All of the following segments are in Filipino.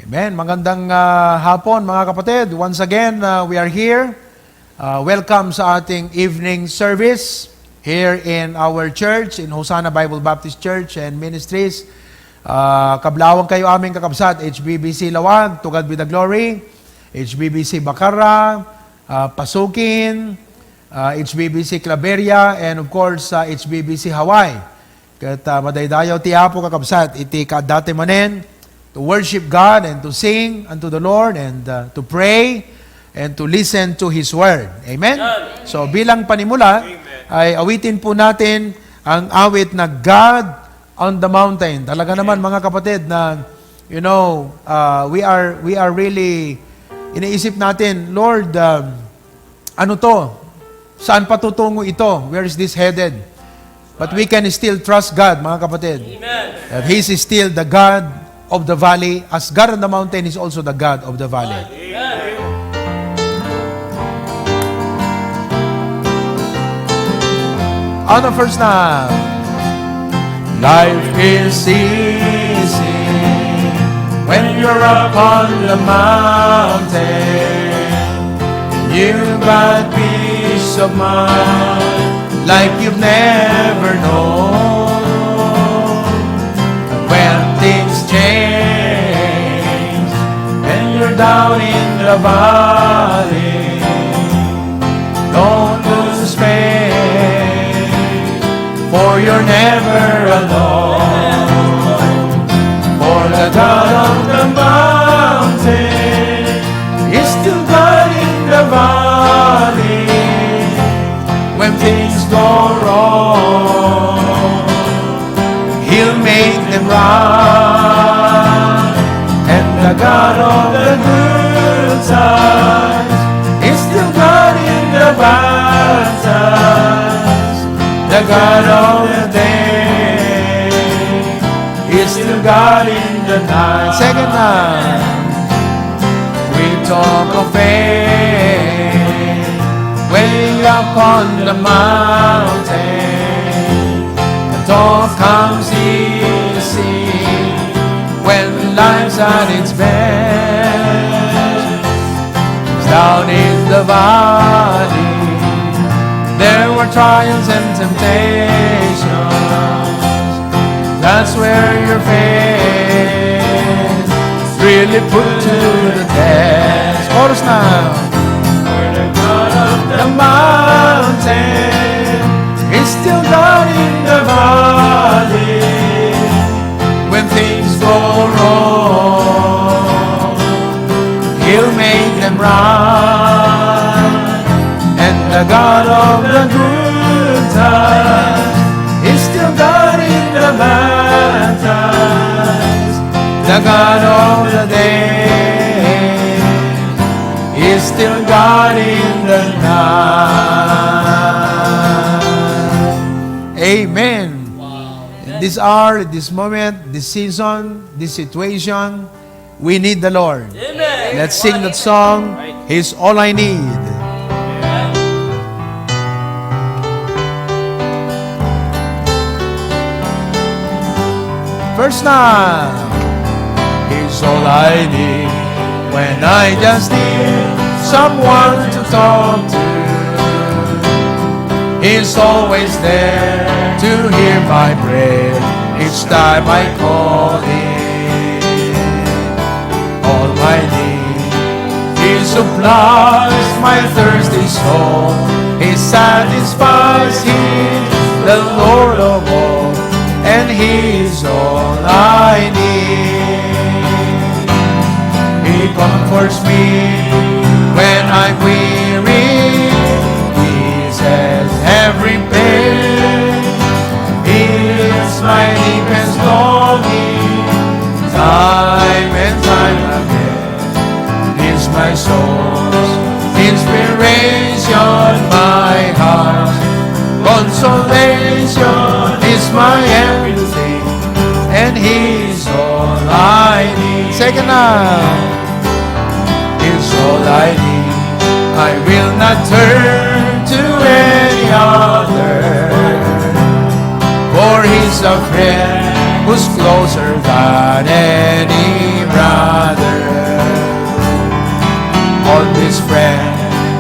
Amen. Magandang hapon mga kapatid. Once again, we are here. Welcome sa ating evening service here in our church, in Hosanna Bible Baptist Church and Ministries. Kablawang kayo aming kakabsat, HBBC Lawag, to God be the glory, HBBC Bacara, Pasukin, HBBC Claveria, and of course, HBBC Hawaii. Kat madaydayaw ti Apo kakabsat, iti kadate manen, to worship God and to sing unto the Lord and to pray and to listen to His Word. Amen? So bilang panimula, ay awitin po natin ang awit na God on the Mountain. Talaga naman mga kapatid na, you know, we are really, iniisip natin, Lord, ano to? Saan patutungo ito? Where is this headed? But we can still trust God, mga kapatid. Amen. That He is still the God of the valley, as God on the mountain is also the God of the valley. Amen. On the first now, life is easy when you're up on the mountain. You got peace of mind like you've never known. When things change and you're down in the valley, don't lose faith, for you're never alone. For the God of the mountain is still God in the valley. When things go wrong, He'll make them right. And the God of the good times is still God in the bad times. The God of the day is still God in the night. Second time, we talk of faith way up on the mountain. All comes easy when life's at its best. Down in the valley, there were trials and temptations. That's where your faith really put to the test. Chorus now. For the God of the mountain is still God in the valley. When things go wrong, He'll make them right. And the God of the good times is still God in the bad times. The God of the day is still God in the night. Amen. Wow. In this hour, this moment, this season, this situation, we need the Lord. Amen. Let's sing that song, He's All I Need. Amen. First now, He's all I need when I just need someone to talk to. He's always there to hear my prayer each time I call Him. All I need, He supplies my thirsty soul. He satisfies, He's the Lord of all, and He's all I need. He comforts me when I'm weary. He says every pain is my deepest longing. Time and time again is my soul's inspiration, my heart consolation is my everything, and He's all I need. Second now, He's all I need. I will not turn to any other, for He's a friend who's closer than any brother. His friend.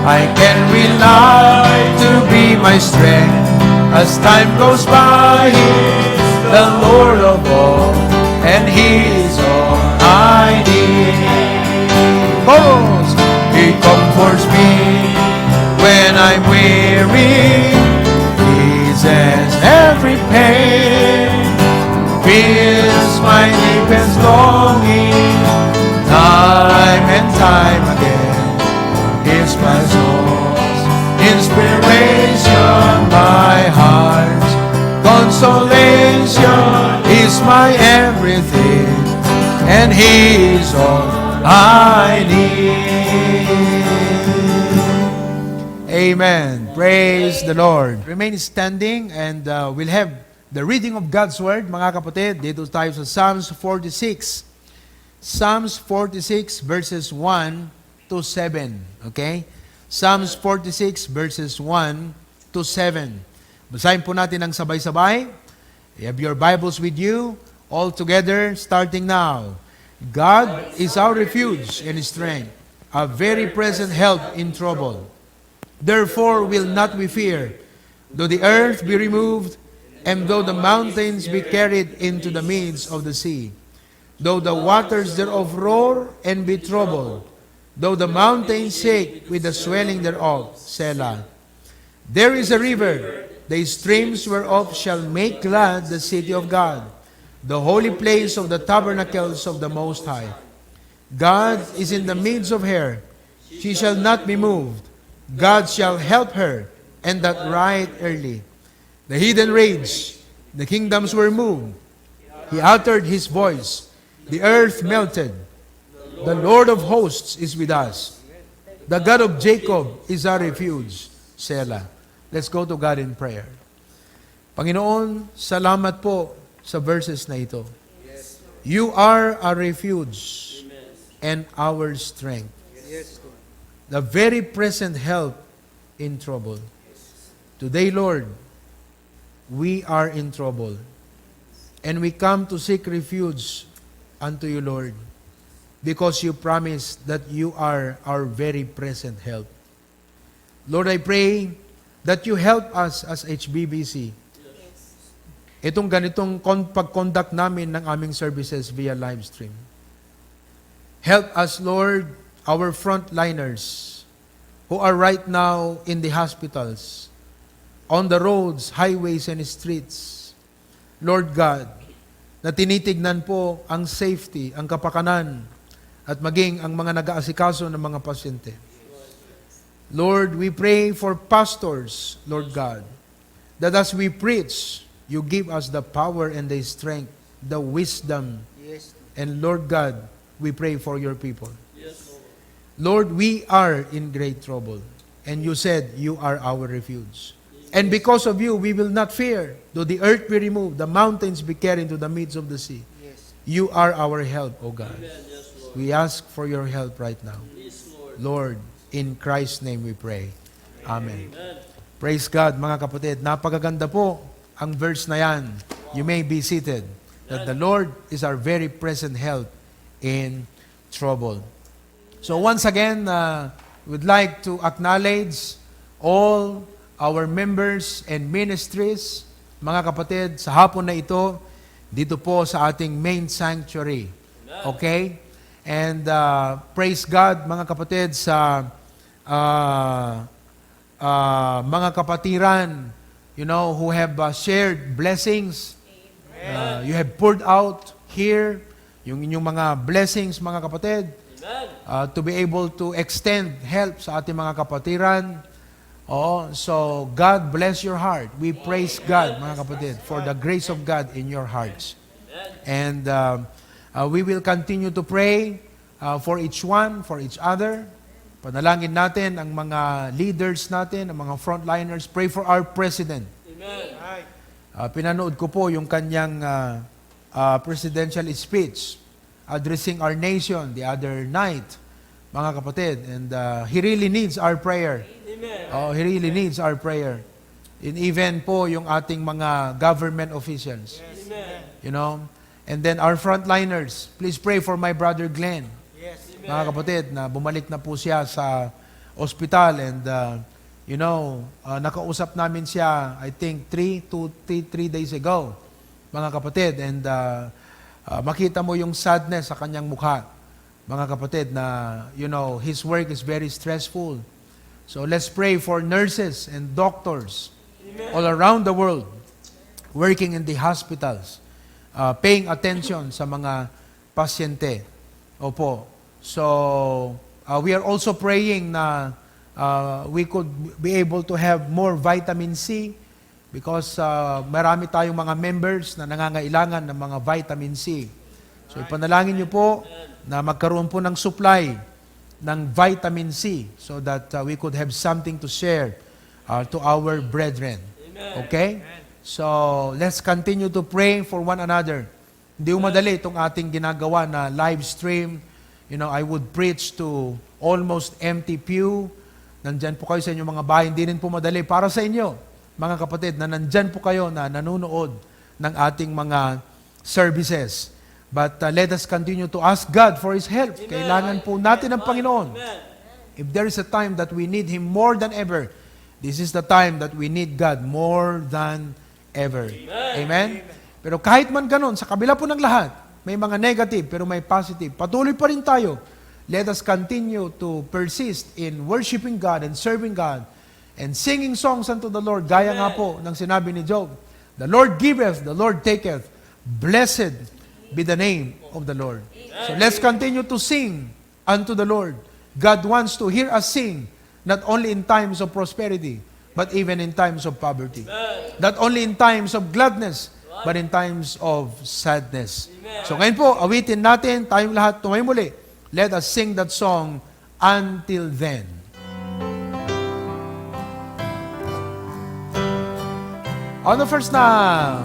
I can rely to be my strength. As time goes by, He's the Lord of all, and He's all I need. Cause He comforts me when I'm weary, eases every pain, fills my deepest longing, time and time again. Is my soul's inspiration, my heart's consolation, is my everything, and He's all I need. Amen. Praise the Lord. Remain standing and we'll have the reading of God's Word, mga kapatid. Dito tayo sa Psalms 46. Psalms 46 verses 1 to 7. Okay? Psalms 46 verses 1 to 7. Basahin po natin ang sabay-sabay. You have your Bibles with you. All together, starting now. God is our refuge and strength, a very present help in trouble. Therefore will not we fear, though the earth be removed, and though the mountains be carried into the midst of the sea, though the waters thereof roar and be troubled, though the mountains shake with the swelling thereof, Selah. There is a river, the streams whereof shall make glad the city of God, the holy place of the tabernacles of the Most High. God is in the midst of her, she shall not be moved. God shall help her, and that right early. The heathen raged, the kingdoms were moved. He uttered His voice, the earth melted. The Lord of hosts is with us. The God of Jacob is our refuge. Selah. Let's go to God in prayer. Panginoon, salamat po sa verses na ito. You are our refuge and our strength. The very present help in trouble. Today, Lord, we are in trouble. And we come to seek refuge unto you, Lord, because you promised that you are our very present help. Lord, I pray that you help us as HBBC. Itong ganitong pag-conduct namin ng aming services via live stream. Help us, Lord, our frontliners who are right now in the hospitals, on the roads, highways, and streets. Lord God, na tinitignan po ang safety, ang kapakanan, at maging ang mga nag-aasikaso ng mga pasyente. Lord, we pray for pastors, Lord God, that as we preach, you give us the power and the strength, the wisdom. And Lord God, we pray for your people. Lord, we are in great trouble. And you said, you are our refuge. And because of you, we will not fear. Though the earth be removed, the mountains be carried into the midst of the sea. You are our help, O God. We ask for your help right now. Lord, in Christ's name we pray. Amen. Praise God, mga kapatid. Napakaganda po ang verse na yan. You may be seated. That the Lord is our very present help in trouble. So once again, we'd like to acknowledge all our members and ministries, mga kapatid, sa hapon na ito, dito po sa ating main sanctuary. Okay? And praise God, mga kapatid, sa mga kapatiran, you know, who have shared blessings. You have poured out here, yung inyong mga blessings, mga kapatid, to be able to extend help sa ating mga kapatiran. Oh, so God bless your heart. We praise God, mga kapatid, for the grace of God in your hearts. And we will continue to pray for each one, for each other. Panalangin natin ang mga leaders natin, ang mga frontliners. Pray for our President. Amen. Pinanood ko po yung kanyang presidential speech addressing our nation the other night, mga kapatid. And he really needs our prayer. Oh, he really needs our prayer. And even po yung ating mga government officials. You know? And then our frontliners, please pray for my brother Glenn. mga kapatid, na bumalik na po siya sa ospital and nakausap namin siya I think 3 days ago, mga kapatid, and makita mo yung sadness sa kanyang mukha, mga kapatid, na his work is very stressful. So let's pray for nurses and doctors all around the world working in the hospitals, paying attention sa mga pasyente. Opo. So we are also praying na we could be able to have more vitamin C because marami tayong mga members na nangangailangan ng mga vitamin C. So ipanalangin niyo po na magkaroon po ng supply ng vitamin C so that we could have something to share to our brethren. Okay? So let's continue to pray for one another. Hindi madali itong ating ginagawa na live stream. I would preach to almost empty pew. Nandyan po kayo sa inyong mga bahay. Hindi rin po madali para sa inyo, mga kapatid, na nandyan po kayo na nanonood ng ating mga services. But let us continue to ask God for His help. Amen. Kailangan po natin ang Panginoon. Amen. If there is a time that we need Him more than ever, this is the time that we need God more than ever. Amen? Amen? Pero kahit man ganun, sa kabila po ng lahat, may mga negative pero may positive. Patuloy pa rin tayo. Let us continue to persist in worshiping God and serving God and singing songs unto the Lord. Gaya nga po ng sinabi ni Job, the Lord giveth, the Lord taketh. Blessed be the name of the Lord. So let's continue to sing unto the Lord. God wants to hear us sing, not only in times of prosperity, but even in times of poverty. Not only in times of gladness, but in times of sadness. So ngayon po, awitin natin, tayong lahat tumayo muli. Let us sing that song, Until Then. On the first now,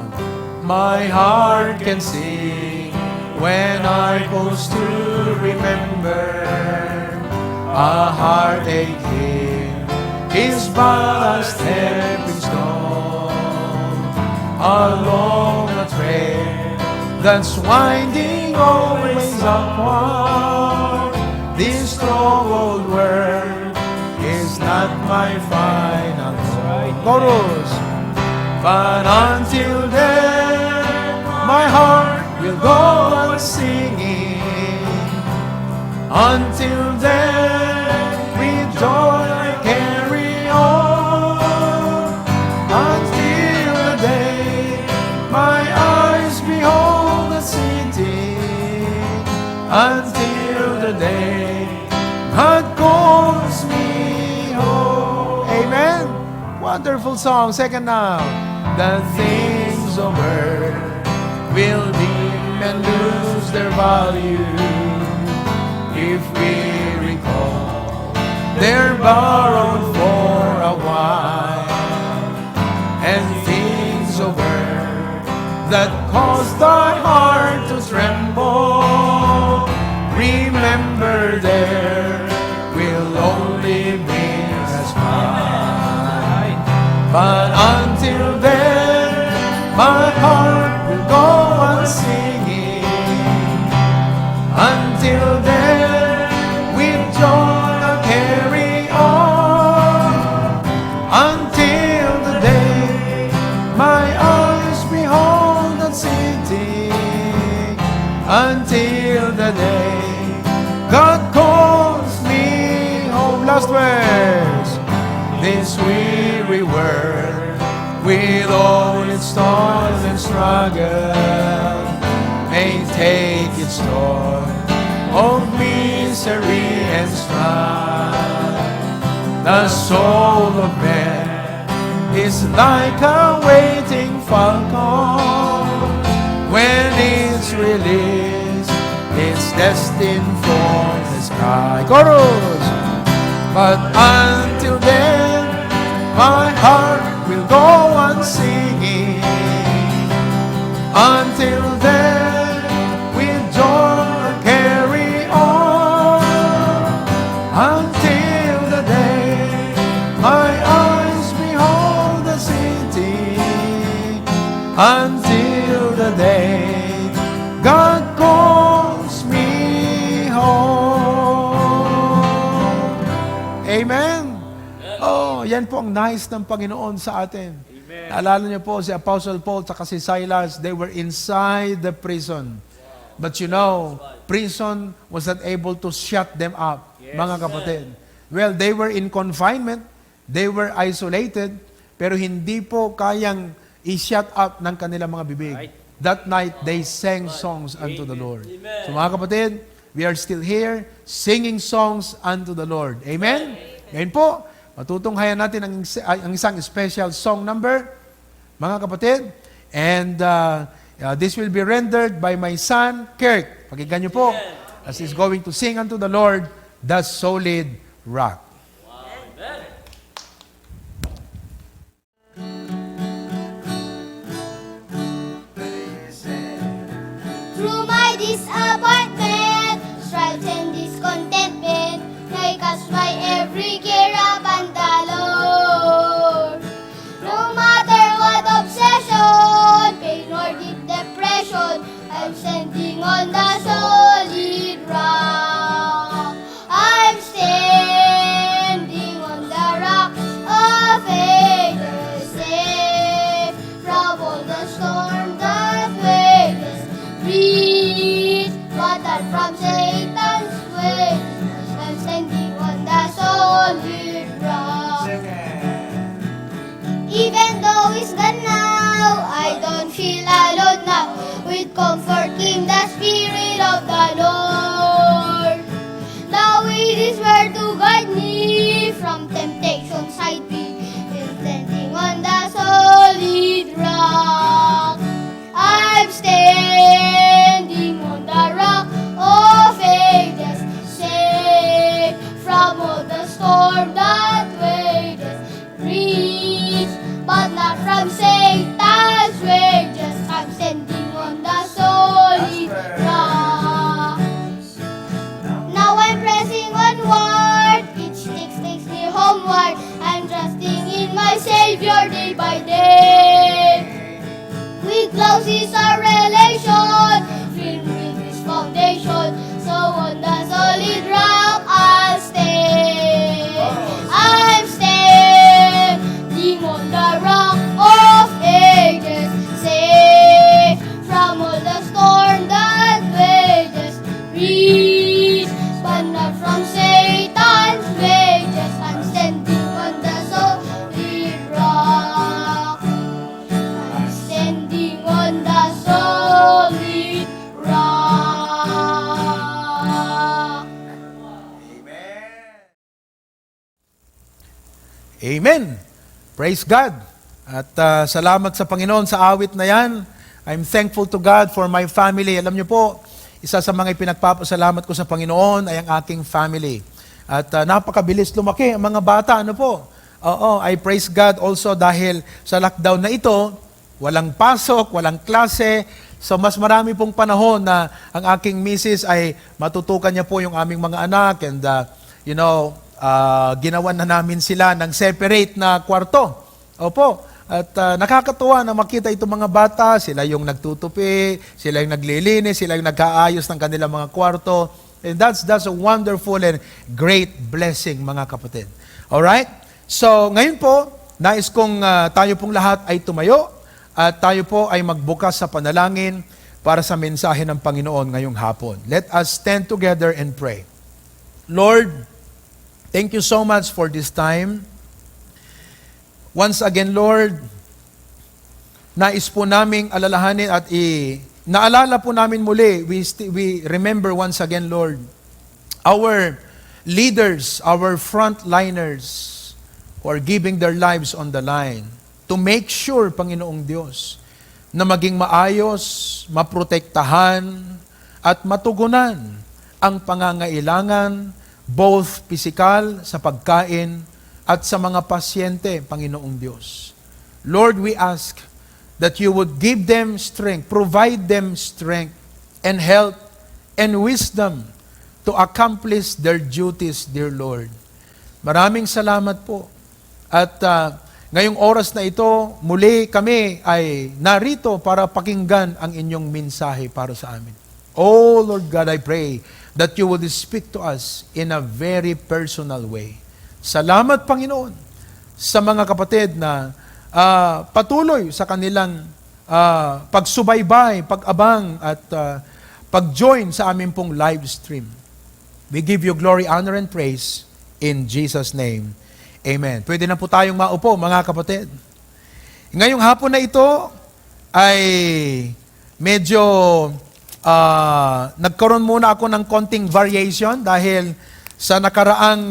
my heart can sing when I pause to remember a heartache here is but a stepping stone along a trail that's winding always upward. This strong old world is not my final home. Chorus. But until then, my heart will go on singing. Until then, with joy I carry on. Until the day my eyes behold the city. Until the day God calls me home. Amen. Wonderful song. Second now. The things of earth will dim and lose their value if we recall they're borrowed for a while. And things of earth that cause thy heart to tremble, remember there will only be a smile. But until then, my heart will go on singing. Until then, with joy I'll carry on. Until the day my eyes behold the city. Until the day God calls me home. Last verse. This weary world, with all its toils and struggles, may take its toll of misery and strife. The soul of man is like a waiting falcon. When it's released, it's destined for the sky. Chorus! But until then, my heart will go on singing. Until then, with joy I'll carry on. Until the day my eyes behold the city. Until the day God calls me home. yan po ang nais ng Panginoon sa atin. Naalala niyo po si Apostle Paul at si Silas, they were inside the prison. But you know, prison was not able to shut them up, mga kapatid. Well, they were in confinement, they were isolated, pero hindi po kayang i-shut up ng kanilang mga bibig. That night, they sang songs unto the Lord. So mga kapatid, we are still here singing songs unto the Lord. Amen? Ngayon po, matutunghayan natin ang isang special song number, mga kapatid. And this will be rendered by my son, Kirk. Pakinggan niyo po, as he's going to sing unto the Lord, the solid rock. Through my disappointment, strife and discontentment, I cast my every care upon the Lord. No matter what obsession, pain or deep depression, I'm standing on the solid rock. I'm standing on the rock of ages, safe from all the storm that waves. Breathe, water from Satan's ways. I'm standing on the solid rock. Even though it's gone now, I don't feel alone now. With comfort came the Spirit of the Lord. Now it is where to guide me from temptation side me. I'm standing on the solid rock. I'm standing on the rock of ages, safe from all the storm that wages. Reach, but not from Satan's wages. I'm standing on the solid rock. Now I'm pressing onward, each step takes me homeward. I'm trusting in my Savior day by day. With close is our relation, filled with His foundation. So on the solid rock I'll stay. I'm standing on the rock of ages, safe from all the storm that wages. Reach, but not from Satan's wages. I'm standing on the solid rock. I'm standing on the solid rock. Amen. Praise God. At salamat sa Panginoon sa awit na yan. I'm thankful to God for my family. Alam niyo po, isa sa mga pinagpapasalamat ko sa Panginoon ay ang aking family. At napakabilis lumaki ang mga bata. Ano po? Oo, I praise God also dahil sa lockdown na ito, walang pasok, walang klase. So mas marami pong panahon na ang aking misis ay matutukan niya po yung aming mga anak. And ginawan na namin sila ng separate na kwarto. Opo. At nakakatuwa na makita itong mga bata, sila yung nagtutupi, sila yung naglilinis, sila yung nagkaayos ng kanilang mga kwarto. And that's a wonderful and great blessing, mga kapatid. Alright? So, ngayon po, nais kong tayo pong lahat ay tumayo at tayo po ay magbukas sa panalangin para sa mensahe ng Panginoon ngayong hapon. Let us stand together and pray. Lord, thank you so much for this time. Once again, Lord, nais po naming alalahanin at naalala po namin muli, we remember once again, Lord, our leaders, our frontliners who are giving their lives on the line to make sure, Panginoong Diyos, na maging maayos, maprotektahan, at matugunan ang pangangailangan, both physical, sa pagkain, at sa mga pasyente, Panginoong Diyos. Lord, we ask that you would give them strength, provide them strength and help and wisdom to accomplish their duties, dear Lord. Maraming salamat po. At ngayong oras na ito, muli kami ay narito para pakinggan ang inyong mensahe para sa amin. Oh Lord God, I pray that you would speak to us in a very personal way. Salamat, Panginoon, sa mga kapatid na patuloy sa kanilang pagsubaybay, pag-abang at pag-join sa aming pong live stream. We give you glory, honor, and praise in Jesus' name. Amen. Pwede na po tayong maupo, mga kapatid. Ngayong hapon na ito ay medyo nagkaroon muna ako ng konting variation dahil sa nakaraang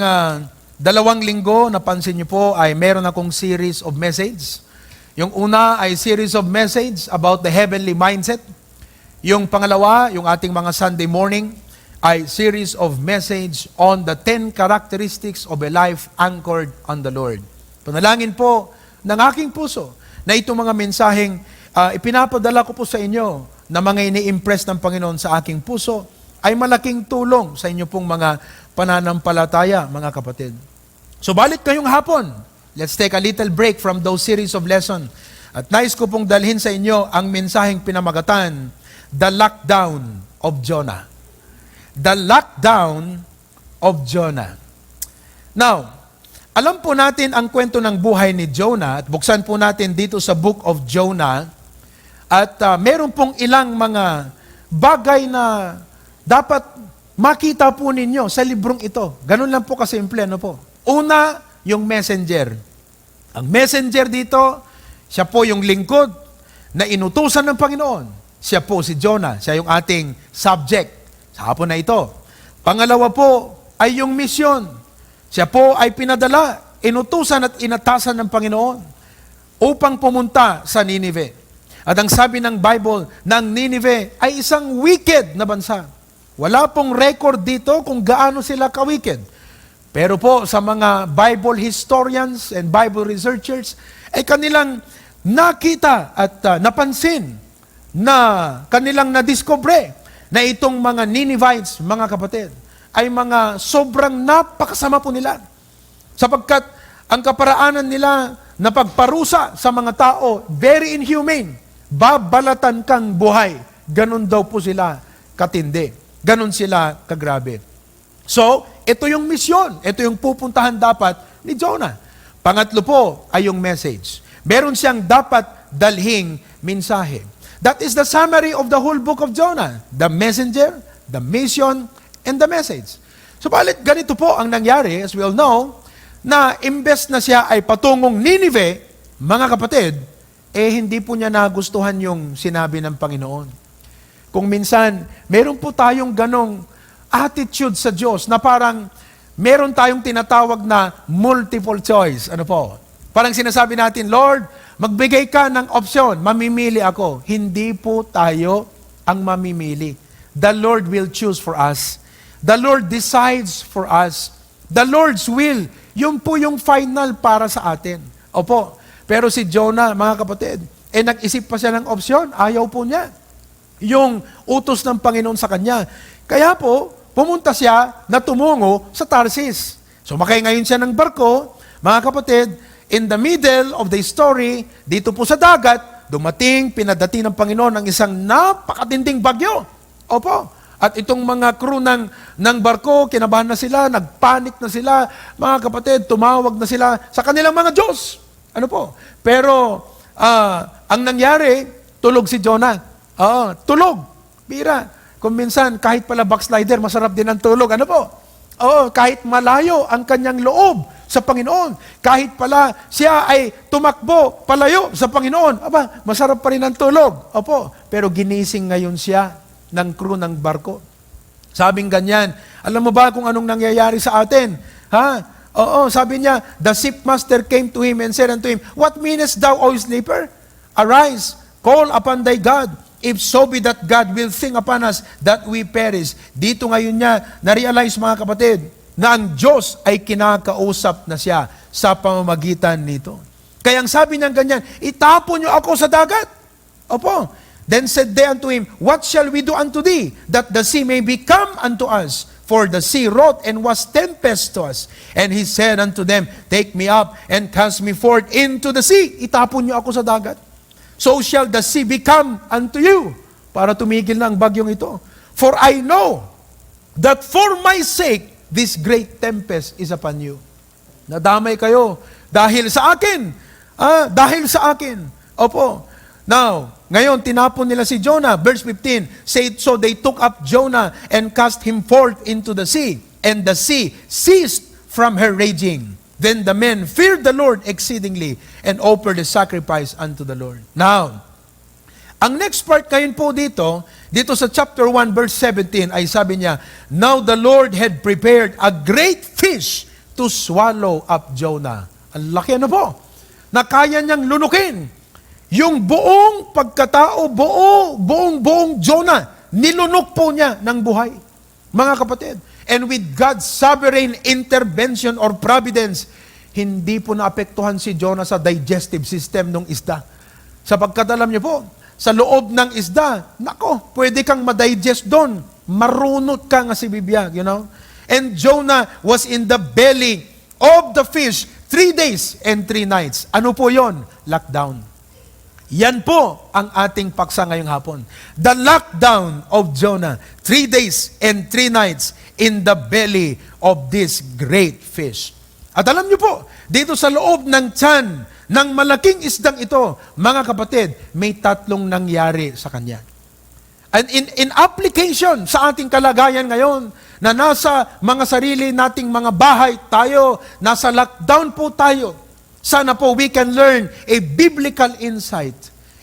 2 linggo, napansin niyo po, ay meron akong series of message. Yung una ay series of message about the heavenly mindset. Yung pangalawa, yung ating mga Sunday morning, ay series of message on the 10 characteristics of a life anchored on the Lord. Panalangin po ng aking puso na itong mga mensaheng ipinapadala ko po sa inyo na mga ini-impress ng Panginoon sa aking puso ay malaking tulong sa inyo pong mga pananampalataya, mga kapatid. So balik kayong hapon. Let's take a little break from those series of lesson. At nais ko pong dalhin sa inyo ang mensaheng pinamagatan, The Lockdown of Jonah. The Lockdown of Jonah. Now, alam po natin ang kwento ng buhay ni Jonah at buksan po natin dito sa Book of Jonah at meron pong ilang mga bagay na dapat makita po ninyo sa librong ito. Ganun lang po kasimple, ano po? Una, yung messenger. Ang messenger dito, siya po yung lingkod na inutusan ng Panginoon. Siya po si Jonah. Siya yung ating subject sa hapon na ito. Pangalawa po ay yung misyon. Siya po ay pinadala, inutusan at inatasan ng Panginoon upang pumunta sa Nineveh. At ang sabi ng Bible, ng Nineveh ay isang wicked na bansa. Wala pong record dito kung gaano sila ka-wicked. Pero po sa mga Bible historians and Bible researchers, ay kanilang nakita at napansin na kanilang nadiscover na itong mga Ninevites, mga kapatid, ay mga sobrang napakasama po nila. Sapagkat ang kaparaanan nila na pagparusa sa mga tao, very inhumane. Babalatan kang buhay. Ganon daw po sila katindi. Ganon sila kagrabe. So, ito yung misyon. Ito yung pupuntahan dapat ni Jonah. Pangatlo po ay yung message. Meron siyang dapat dalhing mensahe. That is the summary of the whole book of Jonah. The messenger, the mission, and the message. Subalit, ganito po ang nangyari, as we all know, na imbes na siya ay patungong Nineveh, mga kapatid, hindi po niya nagustuhan yung sinabi ng Panginoon. Kung minsan, meron po tayong ganong attitude sa Diyos na parang meron tayong tinatawag na multiple choice. Ano po? Parang sinasabi natin, Lord, magbigay ka ng option, mamimili ako. Hindi po tayo ang mamimili. The Lord will choose for us. The Lord decides for us. The Lord's will, yun po yung final para sa atin. Opo. Pero si Jonah, mga kapatid, nag-isip pa siya ng opsyon. Ayaw po niya. Yung utos ng Panginoon sa kanya. Kaya po, pumunta siya na tumungo sa Tarsis. Sumakay ngayon siya ng barko, mga kapatid, in the middle of the story, dito po sa dagat, dumating, pinadating ng Panginoon ng isang napakatinding bagyo. Opo. At itong mga crew ng barko, kinabahan na sila, nagpanik na sila, mga kapatid, tumawag na sila sa kanilang mga Diyos. Ano po? Pero, ang nangyari, tulog si Jonah. Tulog. Bira. Kung minsan, kahit pala backslider, masarap din ang tulog. Ano po? Kahit malayo ang kanyang loob sa Panginoon. Kahit pala siya ay tumakbo palayo sa Panginoon. Masarap pa rin ang tulog. Opo. Pero ginising ngayon siya ng crew ng barko. Sabing ganyan, alam mo ba kung anong nangyayari sa atin? Sabi niya, the shipmaster came to him and said unto him, What meanest thou, O sleeper? Arise, call upon thy God, if so be that God will think upon us that we perish. Dito ngayon niya, na-realize mga kapatid, na ang Diyos ay kinakausap na siya sa pamamagitan nito. Kaya ang sabi niya ganyan, itapon niyo ako sa dagat. Opo. Then said they unto him, What shall we do unto thee, that the sea may become unto us? For the sea wrought and was tempest to us. And he said unto them, Take me up and cast me forth into the sea. Itapon niyo ako sa dagat. So shall the sea become unto you. Para tumigil na ang bagyong ito. For I know that for my sake, this great tempest is upon you. Nadamay kayo dahil sa akin. Dahil sa akin. Opo. Now, ngayon, tinapon nila si Jonah. Verse 15, say, so they took up Jonah and cast him forth into the sea. And the sea ceased from her raging. Then the men feared the Lord exceedingly and offered a sacrifice unto the Lord. Now, ang next part ngayon po dito sa chapter 1 verse 17 ay sabi niya, now the Lord had prepared a great fish to swallow up Jonah. Ang laki po, na kaya niyang lunukin. Yung buong pagkatao, buong Jonah, nilunok po niya ng buhay. Mga kapatid, and with God's sovereign intervention or providence, hindi po naapektuhan si Jonah sa digestive system ng isda. Sapagkat alam niyo po, sa loob ng isda, nako, pwede kang ma-digest doon. Marunot ka nga si bibiyag, you know. And Jonah was in the belly of the fish 3 days and 3 nights. Ano po yon? Lockdown. Yan po ang ating paksa ngayong hapon. The lockdown of Jonah. 3 days and 3 nights in the belly of this great fish. At alam niyo po, dito sa loob ng tiyan ng malaking isdang ito, mga kapatid, may 3 nangyari sa kanya. And in application sa ating kalagayan ngayon, na nasa mga sarili nating mga bahay tayo, nasa lockdown po tayo, sana po we can learn a biblical insight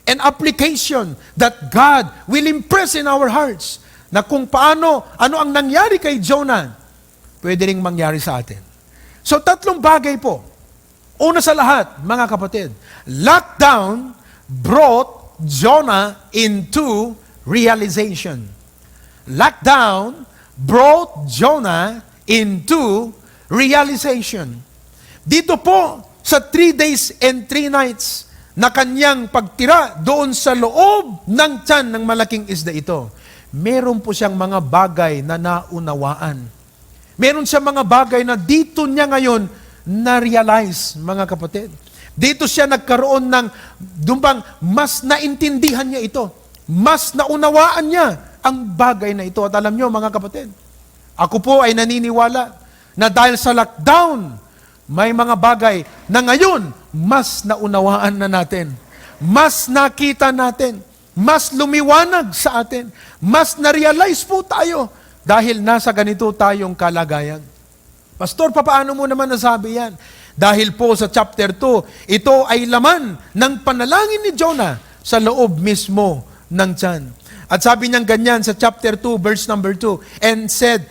and application that God will impress in our hearts, na kung paano, ano ang nangyari kay Jonah, pwede ring mangyari sa atin. So 3 bagay po. Una sa lahat, mga kapatid, lockdown brought Jonah into realization. Lockdown brought Jonah into realization. Dito po, sa 3 days and 3 nights na kanyang pagtira doon sa loob ng tiyan ng malaking isda ito, meron po siyang mga bagay na naunawaan. Meron siyang mga bagay na dito niya ngayon na-realize, mga kapatid. Dito siya nagkaroon ng, dumbang, mas naintindihan niya ito. Mas naunawaan niya ang bagay na ito. At alam niyo, mga kapatid, ako po ay naniniwala na dahil sa lockdown, may mga bagay na ngayon, mas naunawaan na natin. Mas nakita natin. Mas lumiwanag sa atin. Mas na-realize po tayo dahil nasa ganito tayong kalagayan. Pastor, paano mo naman nasabi yan? Dahil po sa chapter 2, ito ay laman ng panalangin ni Jonah sa loob mismo ng tiyan. At sabi niya ganyan sa chapter 2, verse number 2, and said,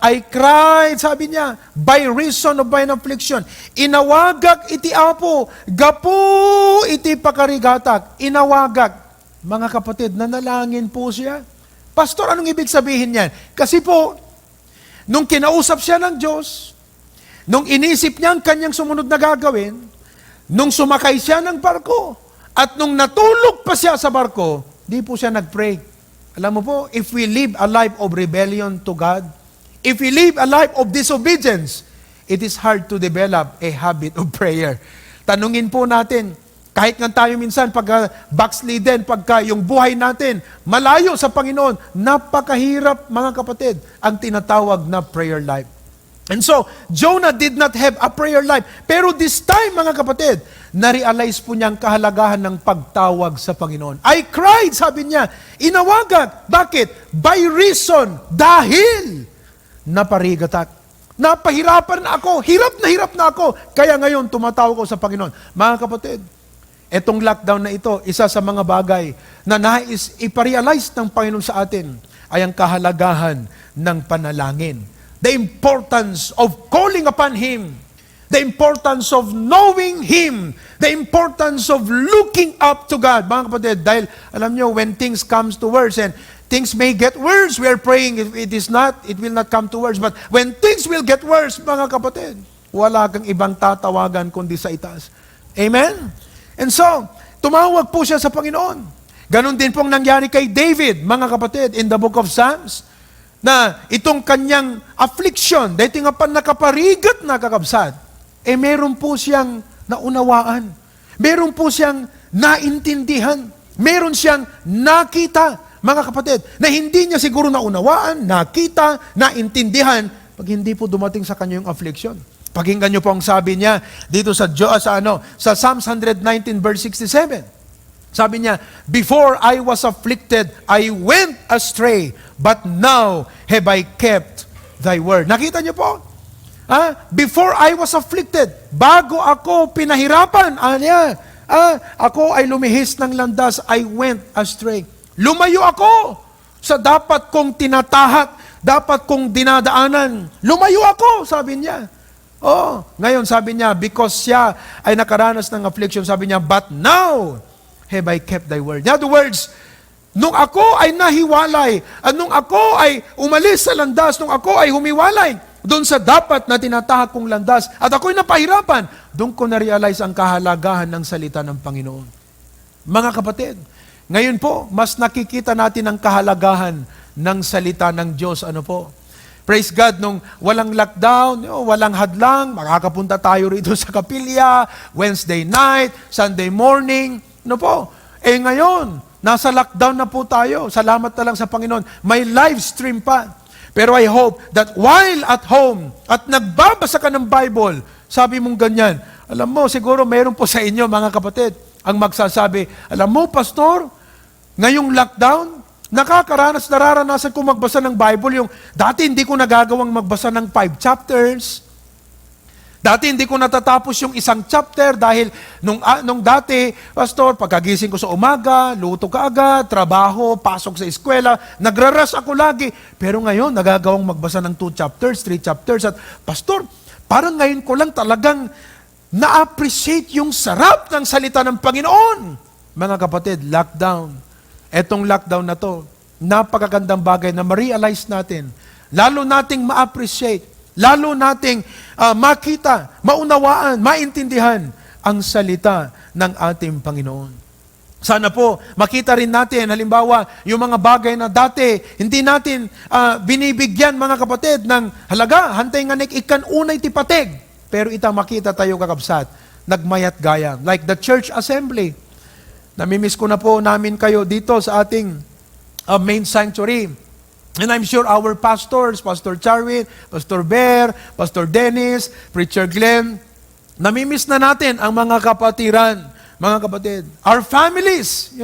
I cried, sabi niya, by reason of mine affliction. Inawagak iti apo, gapu iti pakarigatak. Inawagak. Mga kapatid, nanalangin po siya. Pastor, anong ibig sabihin niyan? Kasi po, nung kinausap siya ng Diyos, nung inisip niya ang kanyang sumunod na gagawin, nung sumakay siya ng barko, at nung natulog pa siya sa barko, di po siya nag-pray. Alam mo po, if we live a life of rebellion to God, if we live a life of disobedience, it is hard to develop a habit of prayer. Tanungin po natin, kahit nga tayo minsan pagka backslidden, pagka yung buhay natin malayo sa Panginoon, napakahirap, mga kapatid, ang tinatawag na prayer life. And so, Jonah did not have a prayer life. Pero this time, mga kapatid, na-realize po niya ang kahalagahan ng pagtawag sa Panginoon. I cried, sabi niya, inawagan. Bakit? By reason, dahil naparigatak. Napahirapan na ako, hirap na ako. Kaya ngayon, tumatawag ko sa Panginoon. Mga kapatid, etong lockdown na ito, isa sa mga bagay na nais iparealize ng Panginoon sa atin ay ang kahalagahan ng panalangin. The importance of calling upon Him. The importance of knowing Him. The importance of looking up to God. Mga kapatid, dahil alam nyo, when things comes to worse and things may get worse, we are praying, if it is not, it will not come to worse. But when things will get worse, mga kapatid, wala kang ibang tatawagan kundi sa itaas. Amen? And so, tumawag po siya sa Panginoon. Ganon din pong nangyari kay David, mga kapatid, in the book of Psalms, na itong kanyang affliction, dahil nga pa nakaparigat na kakabsat, meron po siyang naunawaan. Meron po siyang naintindihan. Meron siyang nakita, mga kapatid, na hindi niya siguro naunawaan, nakita, naintindihan, pag hindi po dumating sa kanya yung affliction. Pakinggan niyo po ang sabi niya dito sa Psalms 119 verse 67. Sabi niya, "Before I was afflicted, I went astray, but now have I kept thy word." Nakita niyo po? Before I was afflicted, bago ako pinahirapan, ako ay lumihis ng landas, I went astray. Lumayo ako sa dapat kong tinatahak, dapat kong dinadaanan. Lumayo ako, sabi niya. Ngayon sabi niya, because siya ay nakaranas ng affliction, sabi niya, "But now have I kept thy word." In other words, nung ako ay nahiwalay, at nung ako ay umalis sa landas, nung ako ay humiwalay, doon sa dapat na tinatahak kong landas, at ako'y napahirapan, doon ko na-realize ang kahalagahan ng salita ng Panginoon. Mga kapatid, ngayon po, mas nakikita natin ang kahalagahan ng salita ng Diyos. Ano po? Praise God, nung walang lockdown, walang hadlang, makakapunta tayo rito sa kapilya, Wednesday night, Sunday morning, ano po? Ngayon, nasa lockdown na po tayo. Salamat na lang sa Panginoon. May live stream pa. Pero I hope that while at home, at nagbabasa ka ng Bible, sabi mong ganyan, alam mo, siguro mayroon po sa inyo, mga kapatid, ang magsasabi, alam mo, Pastor, ngayong lockdown, nararanasan ko magbasa ng Bible. Yung dati hindi ko nagagawang magbasa ng 5 chapters. Dati hindi ko natatapos yung isang chapter dahil nung dati, Pastor, pagkagising ko sa umaga, luto ka agad, trabaho, pasok sa eskwela, nagraras ako lagi. Pero ngayon, nagagawang magbasa ng 2 chapters, 3 chapters. At Pastor, parang ngayon ko lang talagang na-appreciate yung sarap ng salita ng Panginoon. Mga kapatid, lockdown. Etong lockdown na to, napakagandang bagay na ma-realize natin, lalo nating ma-appreciate, lalo nating makita, maunawaan, maintindihan ang salita ng ating Panginoon. Sana po, makita rin natin, halimbawa, yung mga bagay na dati, hindi natin binibigyan, mga kapatid, ng halaga, hantay nga ikan unay tipateg. Pero ita makita tayo kakabsat, nagmayat gaya. Like the church assembly. Namimiss ko na po namin kayo dito sa ating main sanctuary. And I'm sure our pastors, Pastor Charwin, Pastor Bear, Pastor Dennis, Preacher Glenn, namimiss na natin ang mga kapatiran, mga kapatid. Our families,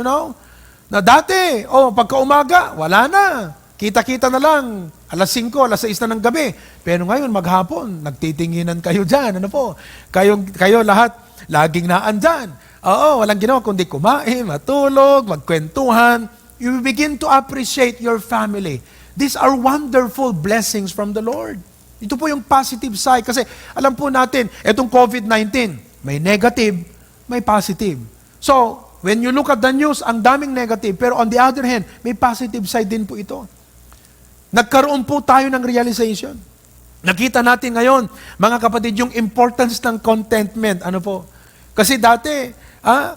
na dati, pagka umaga, wala na. Kita-kita na lang, alas 5, alas 6 na ng gabi. Pero ngayon, maghapon, nagtitinginan kayo dyan. Ano po? Kayo lahat, laging naandyan. Walang ginawa kundi kumain, matulog, magkwentuhan. You begin to appreciate your family. These are wonderful blessings from the Lord. Ito po yung positive side. Kasi alam po natin, itong COVID-19, may negative, may positive. So, when you look at the news, ang daming negative. Pero on the other hand, may positive side din po ito. Nagkaroon po tayo ng realization. Nakita natin ngayon, mga kapatid, yung importance ng contentment. Ano po? Kasi dati,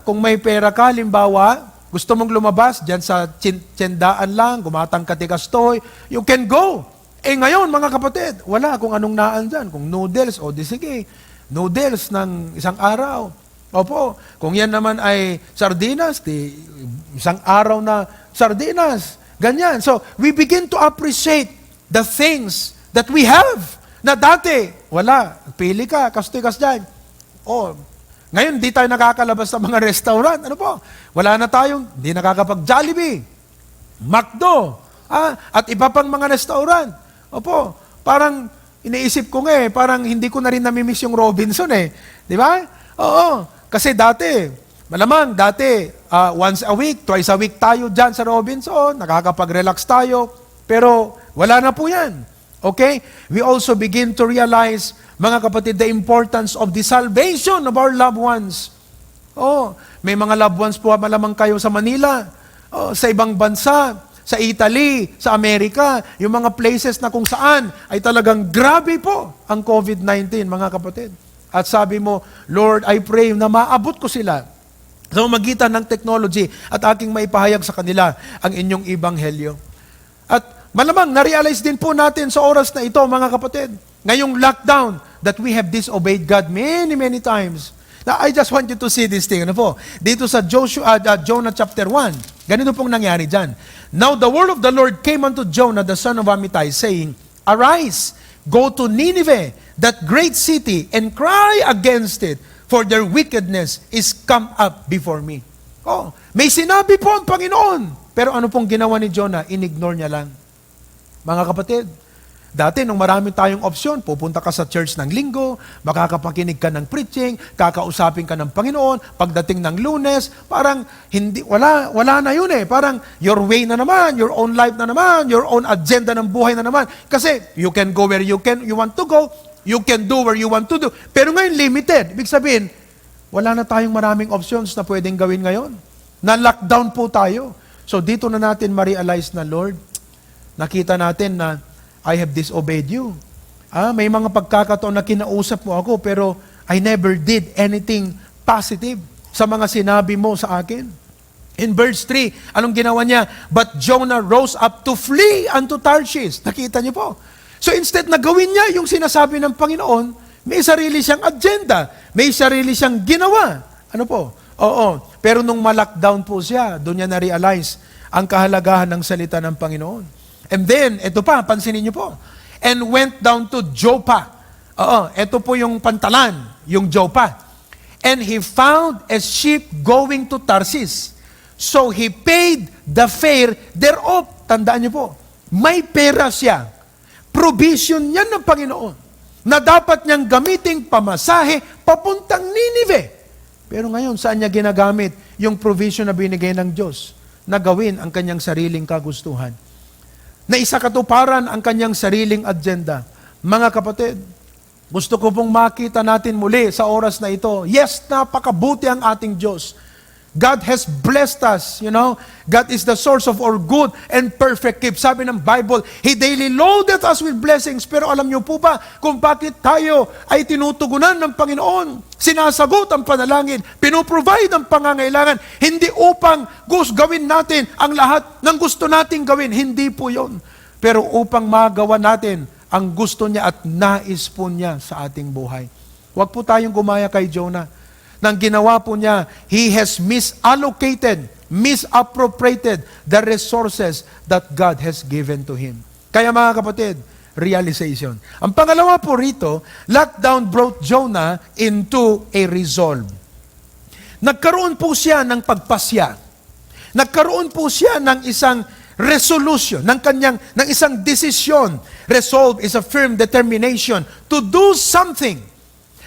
kung may pera ka, halimbawa, gusto mong lumabas, dyan sa tiyendaan lang, gumatang katikastoy, you can go. Ngayon, mga kapatid, wala kung anong naan dyan. Kung noodles, di sige, noodles ng isang araw. Opo, kung yan naman ay sardinas, isang araw na sardinas. Ganyan. So, we begin to appreciate the things that we have. Na dati, wala. Pili ka, kastoy-kas dyan. Ngayon, di tayo nakakalabas sa mga restaurant. Ano po? Wala na tayong, di nakakapag-Jollibee, McDo, at iba pang mga restaurant. Opo, parang iniisip ko parang hindi ko na rin namimiss yung Robinson Di ba? Oo, kasi dati, malamang dati, once a week, twice a week tayo dyan sa Robinson, nakakapag-relax tayo, pero wala na po yan. Okay? We also begin to realize, mga kapatid, the importance of the salvation of our loved ones. May mga loved ones po malamang kayo sa Manila, sa ibang bansa, sa Italy, sa Amerika, yung mga places na kung saan ay talagang grabe po ang COVID-19, mga kapatid. At sabi mo, Lord, I pray na maabot ko sila sa magitan ng technology at aking maipahayag sa kanila ang inyong ebanghelyo. At malamang, na-realize din po natin sa oras na ito, mga kapatid, ngayong lockdown, that we have disobeyed God many, many times. Now, I just want you to see this thing. Ano po? Dito sa Jonah chapter 1, ganito pong nangyari dyan. Now, the word of the Lord came unto Jonah, the son of Amittai, saying, Arise, Go to Nineveh, that great city, and cry against it, for their wickedness is come up before me. Oh, may sinabi po ang Panginoon. Pero ano pong ginawa ni Jonah? Inignore niya lang. Mga kapatid, dati nung marami tayong opsyon, pupunta ka sa church ng linggo, makakapakinig ka ng preaching, kakausapin ka ng Panginoon, pagdating ng Lunes, parang wala na yun eh. Parang your way na naman, your own life na naman, your own agenda ng buhay na naman. Kasi you can go where you want to go, you can do where you want to do. Pero ngayon limited. Ibig sabihin, wala na tayong maraming options na pwedeng gawin ngayon. Na-lockdown po tayo. So dito na natin ma-realize na, Lord, nakita natin na I have disobeyed you. May mga pagkakataon na kinausap mo ako pero I never did anything positive sa mga sinabi mo sa akin. In verse 3, anong ginawa niya? But Jonah rose up to flee unto Tarshish. Nakita niyo po. So instead na gawin niya yung sinasabi ng Panginoon, may sarili siyang agenda, may sarili siyang ginawa. Ano po? Oo. Pero nung ma-lockdown po siya, doon niya na-realize ang kahalagahan ng salita ng Panginoon. And then, ito pa, pansinin niyo po. And went down to Joppa. Ito po yung pantalan, yung Joppa. And he found a ship going to Tarsis. So he paid the fare thereof. Tandaan niyo po, may pera siya. Provision yan ng Panginoon na dapat niyang gamiting pamasahe papuntang Nineveh. Pero ngayon, saan niya ginagamit yung provision na binigay ng Diyos na gawin ang kanyang sariling kagustuhan? Na isakatuparan ang kanyang sariling agenda. Mga kapatid, gusto ko pong makita natin muli sa oras na ito. Yes, napakabuti ang ating Diyos. God has blessed us, God is the source of our good and perfect gift. Sabi ng Bible, He daily loaded us with blessings. Pero alam niyo po ba kung bakit tayo ay tinutugunan ng Panginoon? Sinasagot ang panalangin, pinoprovide ang pangangailangan, hindi upang gawin natin ang lahat ng gusto nating gawin. Hindi po yon. Pero upang magawa natin ang gusto niya at nais po niya sa ating buhay. Huwag po tayong gumaya kay Jonah. Nang ginawa po niya, he has misappropriated the resources that God has given to him. Kaya mga kapatid, realization. Ang pangalawa po rito, lockdown brought Jonah into a resolve. Nagkaroon po siya ng pagpasya. Nagkaroon po siya ng isang resolution, ng isang desisyon. Resolve is a firm determination to do something.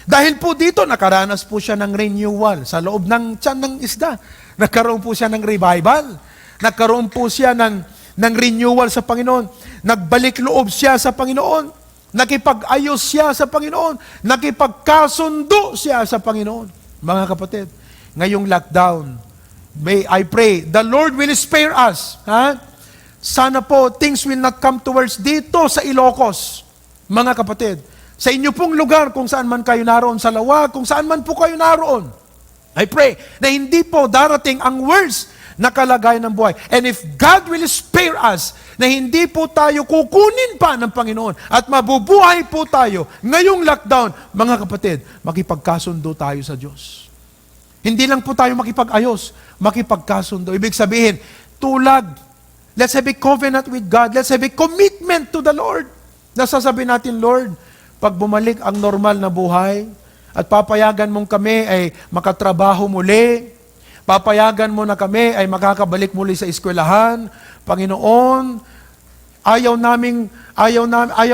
Dahil po dito, nakaranas po siya ng renewal sa loob ng tiyan ng isda. Nagkaroon po siya ng revival. Nagkaroon po siya ng renewal sa Panginoon. Nagbalik loob siya sa Panginoon. Nakipag-ayos siya sa Panginoon. Nakipagkasundo siya sa Panginoon. Mga kapatid, ngayong lockdown, may I pray, the Lord will spare us. Sana po, things will not come towards dito sa Ilocos. Mga kapatid, sa inyo pong lugar, kung saan man kayo naroon, sa Lawag, kung saan man po kayo naroon, I pray na hindi po darating ang worst na kalagayan ng buhay. And if God will spare us, na hindi po tayo kukunin pa ng Panginoon at mabubuhay po tayo ngayong lockdown, mga kapatid, makipagkasundo tayo sa Diyos. Hindi lang po tayo makipag-ayos, makipagkasundo. Ibig sabihin, tulag. Let's have a covenant with God. Let's have a commitment to the Lord. Nasasabi natin, Lord, pag bumalik ang normal na buhay at papayagan mong kami ay makatrabaho muli, papayagan mo na kami ay makakabalik muli sa eskwelahan, Panginoon, ayaw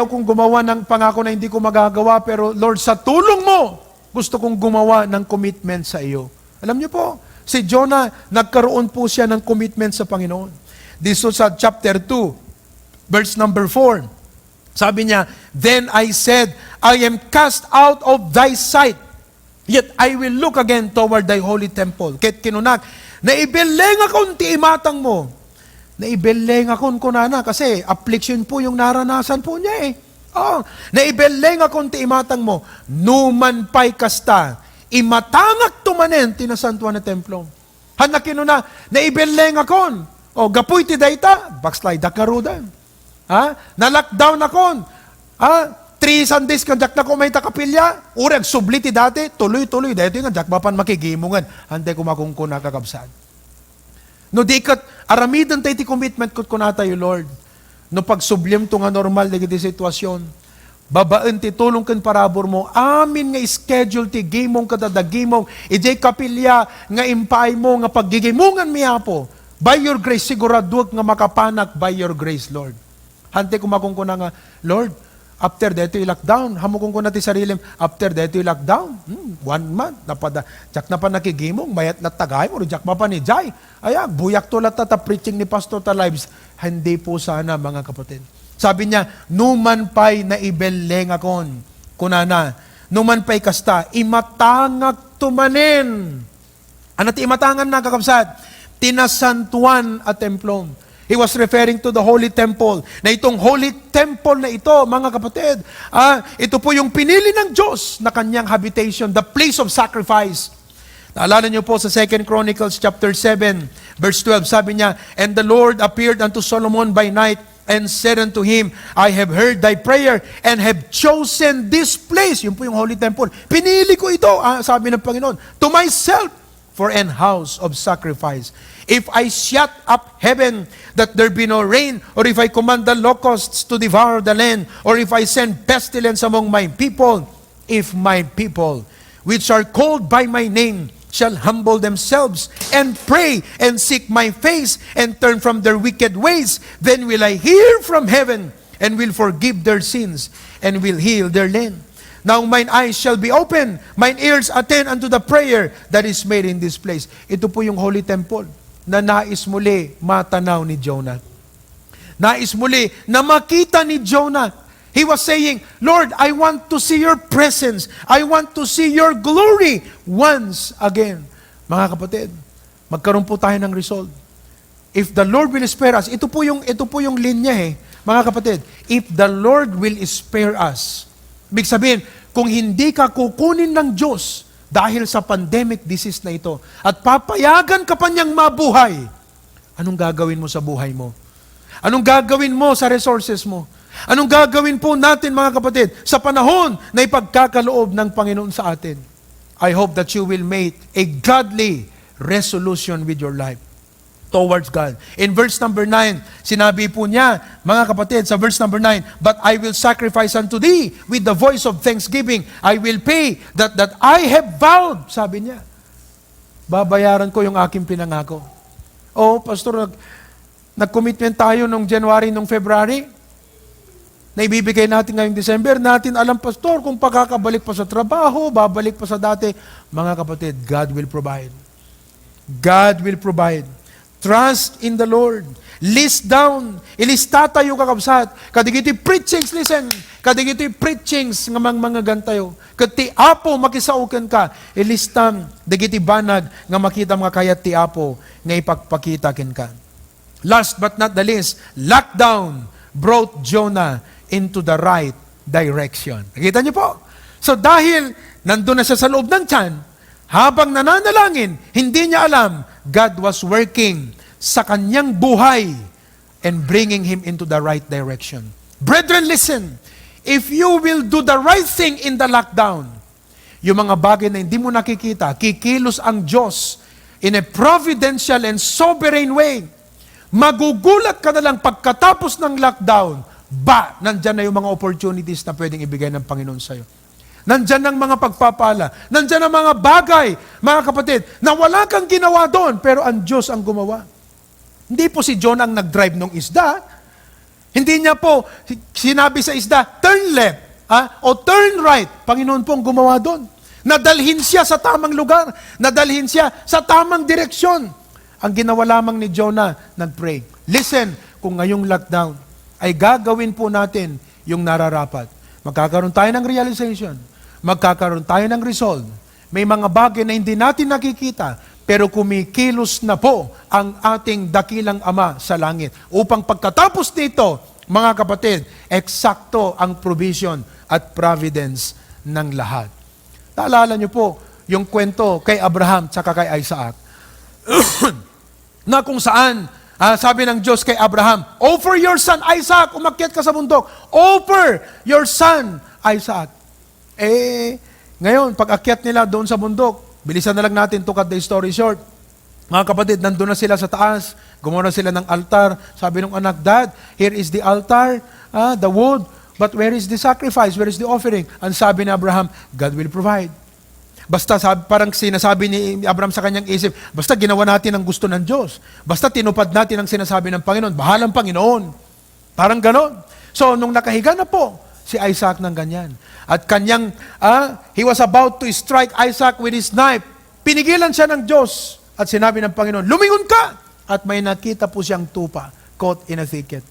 kong gumawa ng pangako na hindi ko magagawa, pero Lord, sa tulong mo, gusto kong gumawa ng commitment sa iyo. Alam niyo po, si Jonah, nagkaroon po siya ng commitment sa Panginoon. Dito sa chapter 2, verse number 4, sabi niya, then I said, I am cast out of thy sight, yet I will look again toward thy holy temple. Ket kinunak, naibeleng akong ti imatang mo. Naibeleng akong kunana, kasi affliction po yung naranasan po niya eh. Naibeleng akong ti imatang mo, numan pa'y kasta, imatangak tumanen tinasantuan na templo. Hanakinuna, naibeleng akon, gapuy ti dayta, backslide akarudan. Na-lockdown akon. 3 Sundays kanjak na ko may takapilya. Urag subliti dati, tuloy-tuloy. Dahil yung kanjak mapan makigimungan. Hantay kumakungko na kakabsaan. No di kat, aramidan tayo ti commitment ko na tayo, Lord. No pag sublim to nga normal na giti sitwasyon. babaan ti tulong ken parabor mo, amin nga schedule ti gimong kadadagimong, ijay kapilya nga impay mo nga paggigimungan miya po. By your grace, siguraduak nga makapanak by your grace, Lord. Hante kumakong ko na nga, Lord, after dito yung lockdown, hamukong ko na ti sarilim, after dito yung lockdown, 1 month, jak na pa nakigimong, mayat na tagay mo, jak pa pa ni Jai. Aya, buyak to lata ta preaching ni Pastor ta lives. Hindi po sana, mga kapatid. Sabi niya, numan pa'y naibeleng akon, kunana, numan pa'y kasta, imatangak tumanin. Ano ti imatangan na kakabsat? Tinasantuan at templom. He was referring to the Holy Temple. Na itong Holy Temple na ito, mga kapatid, ito po yung pinili ng Diyos na kanyang habitation, the place of sacrifice. Naalala niyo po sa 2 Chronicles chapter 7, verse 12, sabi niya, "And the Lord appeared unto Solomon by night, and said unto him, I have heard thy prayer, and have chosen this place." Yun po yung Holy Temple. Pinili ko ito, sabi ng Panginoon, "to myself, for an house of sacrifice. If I shut up heaven, that there be no rain, or if I command the locusts to devour the land, or if I send pestilence among my people, if my people, which are called by my name, shall humble themselves, and pray, and seek my face, and turn from their wicked ways, then will I hear from heaven, and will forgive their sins, and will heal their land. Now mine eyes shall be open, mine ears attend unto the prayer that is made in this place." Ito po yung Holy Temple na nais muli matanaw ni Jonah. Nais muli na makita ni Jonah. He was saying, "Lord, I want to see your presence. I want to see your glory once again." Mga kapatid, magkaroon po tayo ng result. If the Lord will spare us, ito po yung linya mga kapatid. If the Lord will spare us, ibig sabihin, kung hindi ka kukunin ng Diyos dahil sa pandemic disease na ito, at papayagan ka pa niyang mabuhay, anong gagawin mo sa buhay mo? Anong gagawin mo sa resources mo? Anong gagawin po natin, mga kapatid, sa panahon na ipagkakaloob ng Panginoon sa atin? I hope that you will make a godly resolution with your life towards God. In verse number 9, sinabi po niya, mga kapatid, sa verse number 9, "But I will sacrifice unto thee with the voice of thanksgiving. I will pay that I have vowed." Sabi niya, babayaran ko yung aking pinangako. Oh, pastor, nag-commitment tayo nung January, nung February, na ibibigay natin ngayong December. Natin alam, pastor, kung pagkakabalik pa sa trabaho, babalik pa sa dati. Mga kapatid, God will provide. God will provide. Trust in the Lord. List down. Ilista tayo kakabsat. Kadigiti preachings, listen. Kadigiti preachings nga mga gantayo. Kati apo makisaukan ka. Ilistam. Digiti banag nga makita mga kayat ti apo nga ipagpakitakin ka. Last but not the least, lockdown brought Jonah into the right direction. Nakita niyo po? So dahil nandun na siya sa loob ng tiyan, habang nananalangin, hindi niya alam, God was working sa kanyang buhay and bringing him into the right direction. Brethren, listen. If you will do the right thing in the lockdown, yung mga bagay na hindi mo nakikita, kikilos ang Diyos in a providential and sovereign way. Magugulat ka na lang pagkatapos ng lockdown, nandyan na yung mga opportunities na pwedeng ibigay ng Panginoon sa'yo. Nandyan ang mga pagpapala. Nandyan ang mga bagay, mga kapatid, na wala kang ginawa doon, pero ang Diyos ang gumawa. Hindi po si Jonah ang nag-drive ng isda. Hindi niya po sinabi sa isda, turn left, o turn right. Panginoon po ang gumawa doon. Nadalhin siya sa tamang lugar. Nadalhin siya sa tamang direksyon. Ang ginawa lamang ni Jonah, nag-pray. Listen, kung ngayong lockdown, ay gagawin po natin yung nararapat. Magkakaroon tayo ng realization. Magkakaroon tayo ng resolve. May mga bagay na hindi natin nakikita, pero kumikilos na po ang ating dakilang Ama sa langit. Upang pagkatapos nito, mga kapatid, eksakto ang provision at providence ng lahat. Naalala niyo po yung kwento kay Abraham at kay Isaac. Na kung saan, sabi ng Diyos kay Abraham, offer your son Isaac, umakyat ka sa bundok. Offer your son Isaac. Ngayon, pag akyat nila doon sa bundok, bilisan na lang natin to cut the story short. Mga kapatid, nandun na sila sa taas, gumawa na sila ng altar. Sabi ng anak, Dad, here is the altar, the wood. But where is the sacrifice? Where is the offering? Ang sabi ni Abraham, God will provide. Basta parang sinasabi ni Abraham sa kanyang isip, basta ginawa natin ang gusto ng Diyos. Basta tinupad natin ang sinasabi ng Panginoon. Bahalang Panginoon. Parang ganon. So, nung nakahiga na po, si Isaac ng ganyan. At kanyang, he was about to strike Isaac with his knife. Pinigilan siya ng Diyos. At sinabi ng Panginoon, lumingon ka! At may nakita po siyang tupa, caught in a thicket.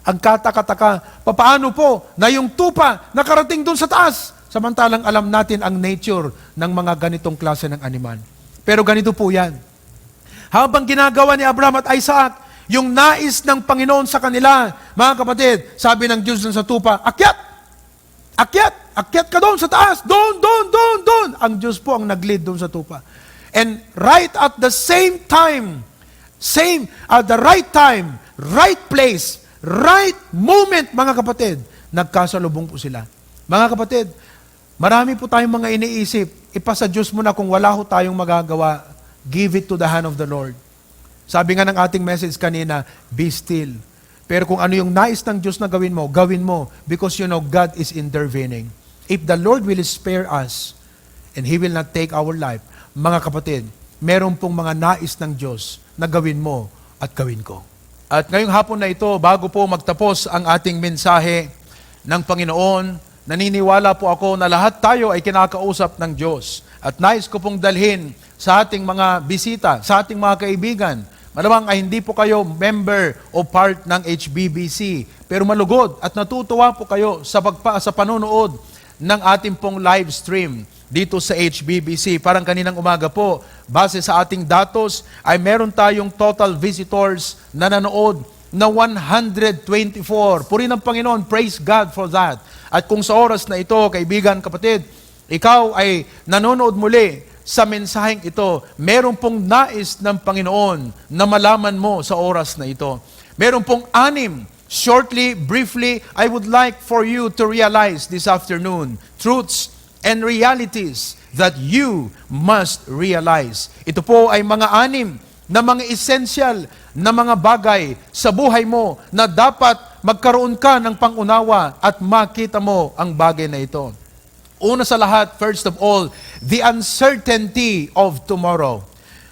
Ang kataka-taka, papaano po na yung tupa nakarating doon sa taas? Samantalang alam natin ang nature ng mga ganitong klase ng animal. Pero ganito po yan. Habang ginagawa ni Abraham at Isaac, yung nais ng Panginoon sa kanila, mga kapatid, sabi ng Diyos dun sa tupa, akyat! Akyat! Akyat ka doon sa taas! Doon! Ang Diyos po ang nag-lead doon sa tupa. And right at the same time, at the right time, right place, right moment, mga kapatid, nagkasalubong po sila. Mga kapatid, marami po tayong mga iniisip, ipasa Diyos mo na kung wala ho tayong magagawa, give it to the hand of the Lord. Sabi nga ng ating message kanina, be still. Pero kung ano yung nais ng Diyos na gawin mo because you know God is intervening. If the Lord will spare us and He will not take our life, mga kapatid, meron pong mga nais ng Diyos na gawin mo at gawin ko. At ngayong hapon na ito, bago po magtapos ang ating mensahe ng Panginoon, naniniwala po ako na lahat tayo ay kinakausap ng Diyos. At nais ko pong dalhin sa ating mga bisita, sa ating mga kaibigan. Malamang ay hindi po kayo member o part ng HBBC, pero malugod at natutuwa po kayo sa panonood ng ating pong live stream dito sa HBBC. Parang kaninang umaga po, base sa ating datos, ay meron tayong total visitors na nanood na 124. Puri ng Panginoon, praise God for that. At kung sa oras na ito, kaibigan, kapatid, ikaw ay nanonood muli sa mensaheng ito, meron pong nais ng Panginoon na malaman mo sa oras na ito. Meron pong 6, shortly, briefly, I would like for you to realize this afternoon, truths and realities that you must realize. Ito po ay mga 6 na mga essential na mga bagay sa buhay mo na dapat magkaroon ka ng pangunawa at makita mo ang bagay na ito. Una sa lahat, first of all, the uncertainty of tomorrow.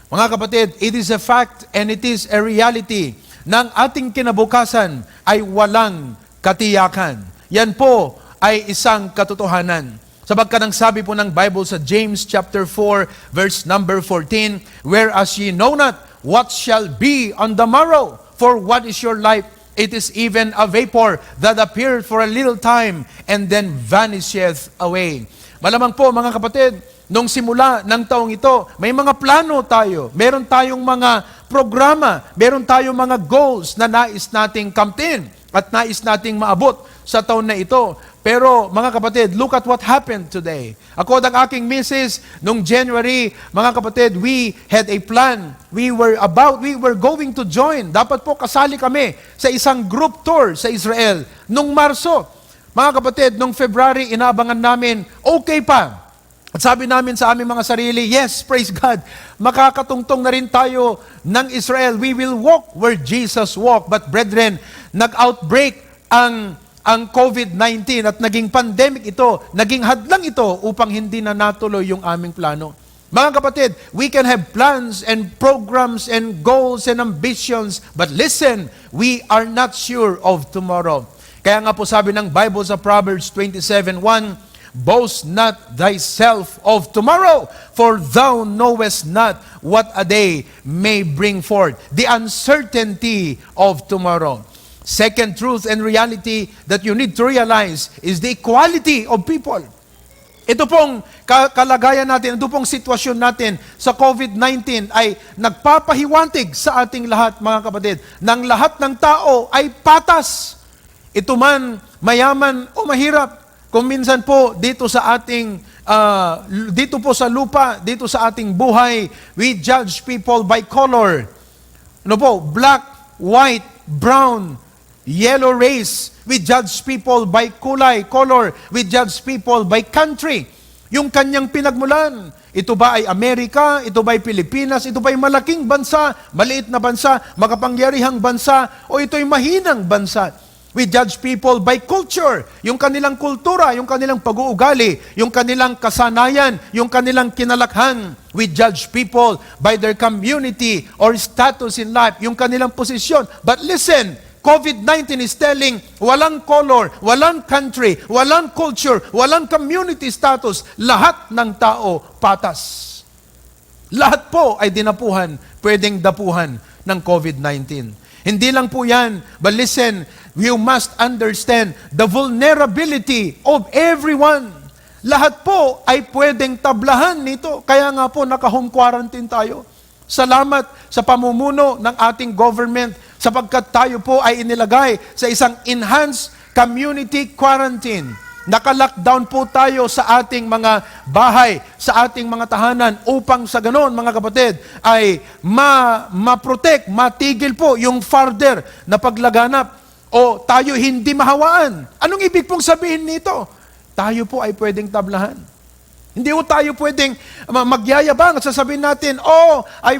Mga kapatid, it is a fact and it is a reality na ang ating kinabukasan ay walang katiyakan. Yan po ay isang katotohanan. Sabagkat ang sabi po ng Bible sa James chapter 4, verse number 14, whereas ye know not what shall be on the morrow, for what is your life? It is even a vapor that appeareth for a little time and then vanisheth away. Malamang po mga kapatid, nung simula ng taong ito, may mga plano tayo, meron tayong mga programa, meron tayong mga goals na nais nating kamtin at nais nating maabot sa taon na ito. Pero mga kapatid, look at what happened today. Ako ang aking misis, nung January, mga kapatid, we had a plan. We were going to join. Dapat po kasali kami sa isang group tour sa Israel. Nung Marso, mga kapatid, nung February, inaabangan namin, okay pa. At sabi namin sa aming mga sarili, yes, praise God, makakatungtong na rin tayo ng Israel. We will walk where Jesus walked. But brethren, nag-outbreak ang COVID-19 at naging pandemic ito, naging hadlang ito upang hindi na natuloy yung aming plano. Mga kapatid, we can have plans and programs and goals and ambitions, but listen, we are not sure of tomorrow. Kaya nga po sabi ng Bible sa Proverbs 27:1, boast not thyself of tomorrow, for thou knowest not what a day may bring forth. The uncertainty of tomorrow. Second truth and reality that you need to realize is the equality of people. Ito pong kalagayan natin, ito pong sitwasyon natin sa COVID-19 ay nagpapahiwantig sa ating lahat, mga kapatid, ng lahat ng tao ay patas. Ito man mayaman o mahirap. Kung minsan po dito sa ating dito po sa lupa, dito sa ating buhay, we judge people by color. Ano po? Black, white, brown, yellow race. We judge people by kulay, color. We judge people by country. Yung kanyang pinagmulan. Ito ba ay Amerika? Ito ba ay Pilipinas? Ito ba ay malaking bansa? Maliit na bansa? Makapangyarihang bansa? O ito ay mahinang bansa? We judge people by culture, yung kanilang kultura, yung kanilang pag-uugali, yung kanilang kasanayan, yung kanilang kinalakhan. We judge people by their community or status in life, yung kanilang posisyon. But listen, COVID-19 is telling walang color, walang country, walang culture, walang community status. Lahat ng tao patas. Lahat po ay dinapuhan, pwedeng dapuhan ng COVID-19. Hindi lang po yan, but listen, you must understand the vulnerability of everyone. Lahat po ay pwedeng tablahan nito. Kaya nga po naka-home quarantine tayo. Salamat sa pamumuno ng ating government sapagkat tayo po ay inilagay sa isang enhanced community quarantine. Naka-lockdown po tayo sa ating mga bahay, sa ating mga tahanan upang sa ganon, mga kapatid, ay ma-protect, matigil po yung further na paglaganap o tayo hindi mahawaan. Anong ibig pong sabihin nito? Tayo po ay pwedeng tablahan. Hindi po tayo pwedeng magyayabang at sasabihin natin, I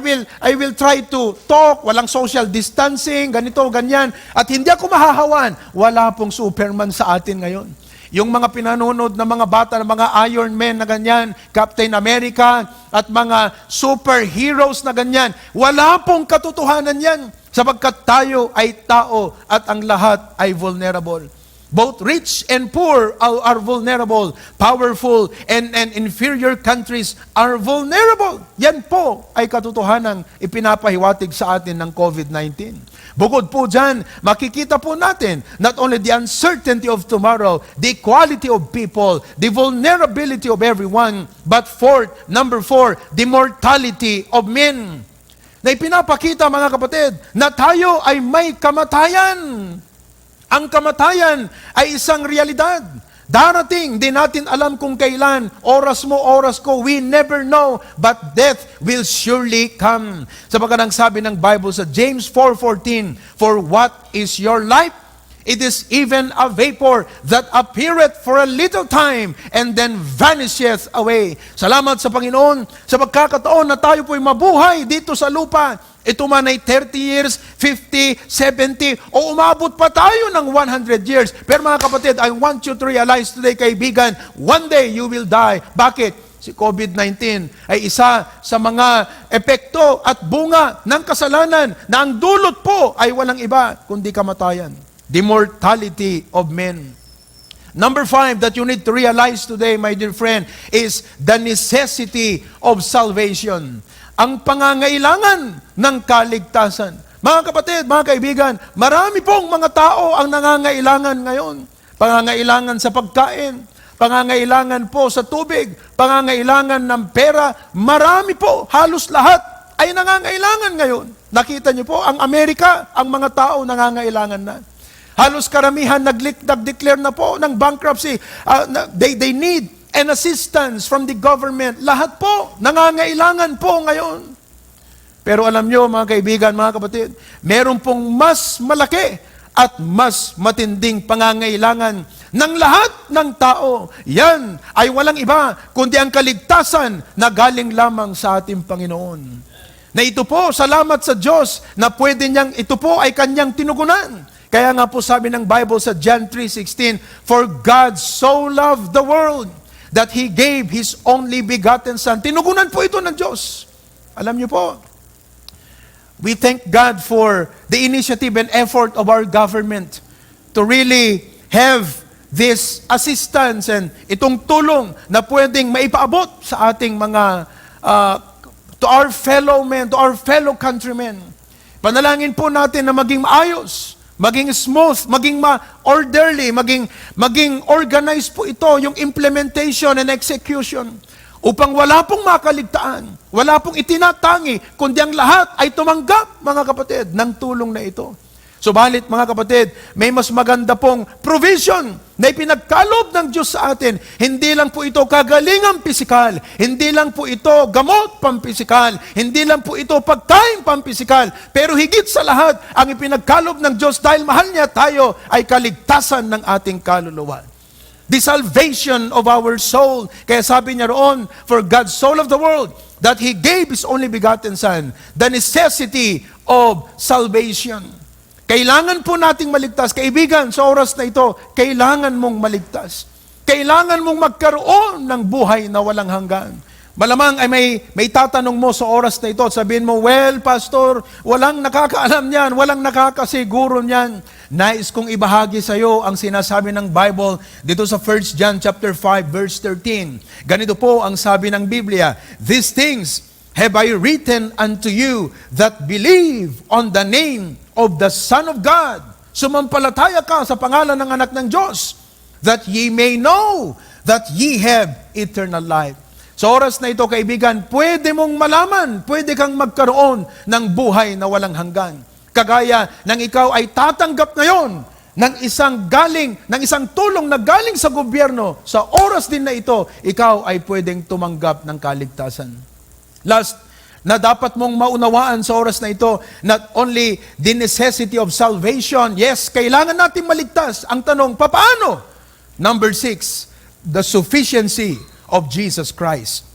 will try to talk, walang social distancing, ganito, ganyan, at hindi ako mahahawan. Wala pong Superman sa atin ngayon. Yung mga pinanonood na mga bata, na mga Iron Man na ganyan, Captain America, at mga superheroes na ganyan, wala pong katotohanan yan, sapagkat tayo ay tao at ang lahat ay vulnerable. Both rich and poor are vulnerable. Powerful and inferior countries are vulnerable. Yan po ay katotohanang ipinapahiwatig sa atin ng COVID-19. Bukod po dyan, makikita po natin not only the uncertainty of tomorrow, the equality of people, the vulnerability of everyone, but number four, the mortality of men. Na ipinapakita, mga kapatid, na tayo ay may kamatayan. Ang kamatayan ay isang realidad. Darating, di natin alam kung kailan, oras mo, oras ko, we never know, but death will surely come. Sapagkat ang sabi ng Bible sa James 4:14, for what is your life? It is even a vapor that appeareth for a little time and then vanisheth away. Salamat sa Panginoon sa pagkakataon na tayo po'y mabuhay dito sa lupa. Ito man ay 30 years, 50, 70, o umabot pa tayo ng 100 years. Pero mga kapatid, I want you to realize today, kaibigan, one day you will die. Bakit? Si COVID-19 ay isa sa mga epekto at bunga ng kasalanan na ang dulot po ay walang iba kundi kamatayan. The mortality of men. Number 5 that you need to realize today, my dear friend, is the necessity of salvation. Ang pangangailangan ng kaligtasan. Mga kapatid, mga kaibigan, marami pong mga tao ang nangangailangan ngayon. Pangangailangan sa pagkain, pangangailangan po sa tubig, pangangailangan ng pera. Marami po, halos lahat ay nangangailangan ngayon. Nakita niyo po, ang Amerika, ang mga tao nangangailangan na. Halos karamihan nag-declare na po ng bankruptcy. They need and assistance from the government. Lahat po, nangangailangan po ngayon. Pero alam nyo, mga kaibigan, mga kapatid, meron pong mas malaki at mas matinding pangangailangan ng lahat ng tao. Yan ay walang iba, kundi ang kaligtasan na galing lamang sa ating Panginoon. Na ito po, salamat sa Diyos, na pwede niyang, ito po ay kanyang tinugunan. Kaya nga po sabi ng Bible sa John 3:16, for God so loved the world, that He gave His only begotten Son. Tinugunan po ito ng Diyos. Alam niyo po, we thank God for the initiative and effort of our government to really have this assistance and itong tulong na pwedeng maipaabot sa ating mga, to our fellow men, to our fellow countrymen. Panalangin po natin na maging maayos, maging smooth, maging orderly, maging organized po ito, yung implementation and execution, upang wala pong makaligtaan, wala pong itinatangi, kundi ang lahat ay tumanggap, mga kapatid, ng tulong na ito. Subalit, mga kapatid, may mas maganda pong provision na ipinagkaloob ng Diyos sa atin. Hindi lang po ito kagalingang pisikal, hindi lang po ito gamot pampisikal, hindi lang po ito pagkain pampisikal, pero higit sa lahat, ang ipinagkaloob ng Diyos dahil mahal niya tayo ay kaligtasan ng ating kaluluwa. The salvation of our soul. Kaya sabi niya roon, for God so loved the world that He gave His only begotten Son. The necessity of salvation. Kailangan po nating maligtas. Kaibigan, sa oras na ito, kailangan mong maligtas. Kailangan mong magkaroon ng buhay na walang hanggan. Malamang ay may tatanong mo sa oras na ito at sabihin mo, well, Pastor, walang nakakaalam niyan, walang nakakasiguro niyan. Nais kong ibahagi sa iyo ang sinasabi ng Bible dito sa 1 John chapter 5 verse 13. Ganito po ang sabi ng Biblia, "These things have I written unto you that believe on the name of the Son of God." Sumampalataya ka sa pangalan ng anak ng Diyos, that ye may know that ye have eternal life. Sa oras na ito, kaibigan, pwede mong malaman, pwede kang magkaroon ng buhay na walang hanggan. Kagaya ng ikaw ay tatanggap ngayon ng isang tulong na galing sa gobyerno, sa oras din na ito, ikaw ay pwedeng tumanggap ng kaligtasan. Last, na dapat mong maunawaan sa oras na ito, not only the necessity of salvation, yes, kailangan natin maligtas. Ang tanong, paano? Number 6, the sufficiency of Jesus Christ.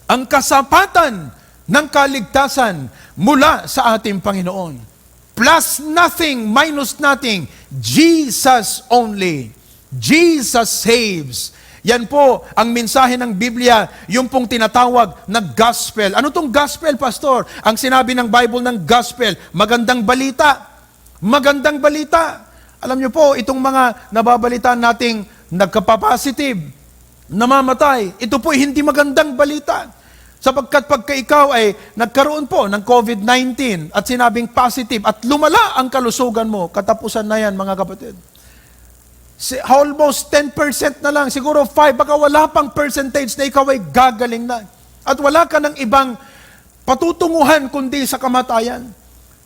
Ang kasapatan ng kaligtasan mula sa ating Panginoon. Plus nothing, minus nothing, Jesus only. Jesus saves. Yan po ang mensahe ng Biblia, yung pong tinatawag na gospel. Ano tong gospel, Pastor? Ang sinabi ng Bible ng gospel, magandang balita. Magandang balita. Alam niyo po, itong mga nababalitaan nating nagka-positive, namamatay, ito po hindi magandang balita. Sapagkat pagka ikaw ay nagkaroon po ng COVID-19 at sinabing positive at lumala ang kalusugan mo, katapusan na yan, mga kapatid. Almost 10% na lang, siguro 5, baka wala pang percentage na ikaw ay gagaling na. At wala ka ng ibang patutunguhan kundi sa kamatayan.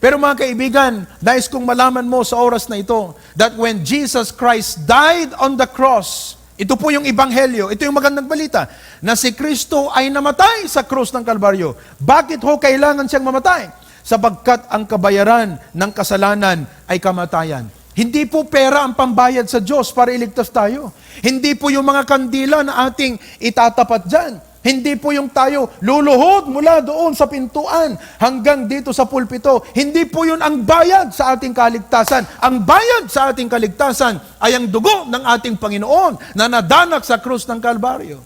Pero mga kaibigan, nais kong malaman mo sa oras na ito, that when Jesus Christ died on the cross, ito po yung ebanghelyo, ito yung magandang balita, na si Kristo ay namatay sa krus ng Kalbaryo. Bakit ho kailangan siyang mamatay? Sapagkat ang kabayaran ng kasalanan ay kamatayan. Hindi po pera ang pambayad sa Diyos para iligtas tayo. Hindi po yung mga kandila na ating itatapat dyan. Hindi po yung tayo luluhod mula doon sa pintuan hanggang dito sa pulpito. Hindi po yun ang bayad sa ating kaligtasan. Ang bayad sa ating kaligtasan ay ang dugo ng ating Panginoon na nadanak sa krus ng Kalbaryo.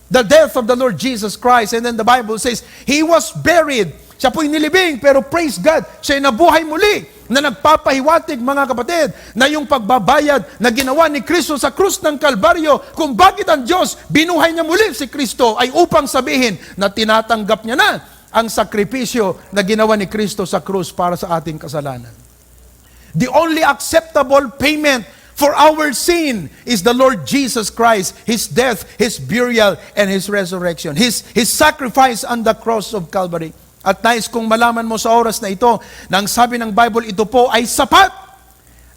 The death of the Lord Jesus Christ. And then the Bible says, He was buried. Siya po'y nilibing, pero praise God, siya'y nabuhay muli, na nagpapahiwatig, mga kapatid, na yung pagbabayad na ginawa ni Kristo sa krus ng Kalbaryo, kung bakit ang Diyos binuhay niya muli si Kristo, ay upang sabihin na tinatanggap niya na ang sakripisyo na ginawa ni Kristo sa krus para sa ating kasalanan. The only acceptable payment for our sin is the Lord Jesus Christ, His death, His burial, and His resurrection. His sacrifice on the cross of Calvary. At nais kong malaman mo sa oras na ito, na ang sabi ng Bible, ito po ay sapat.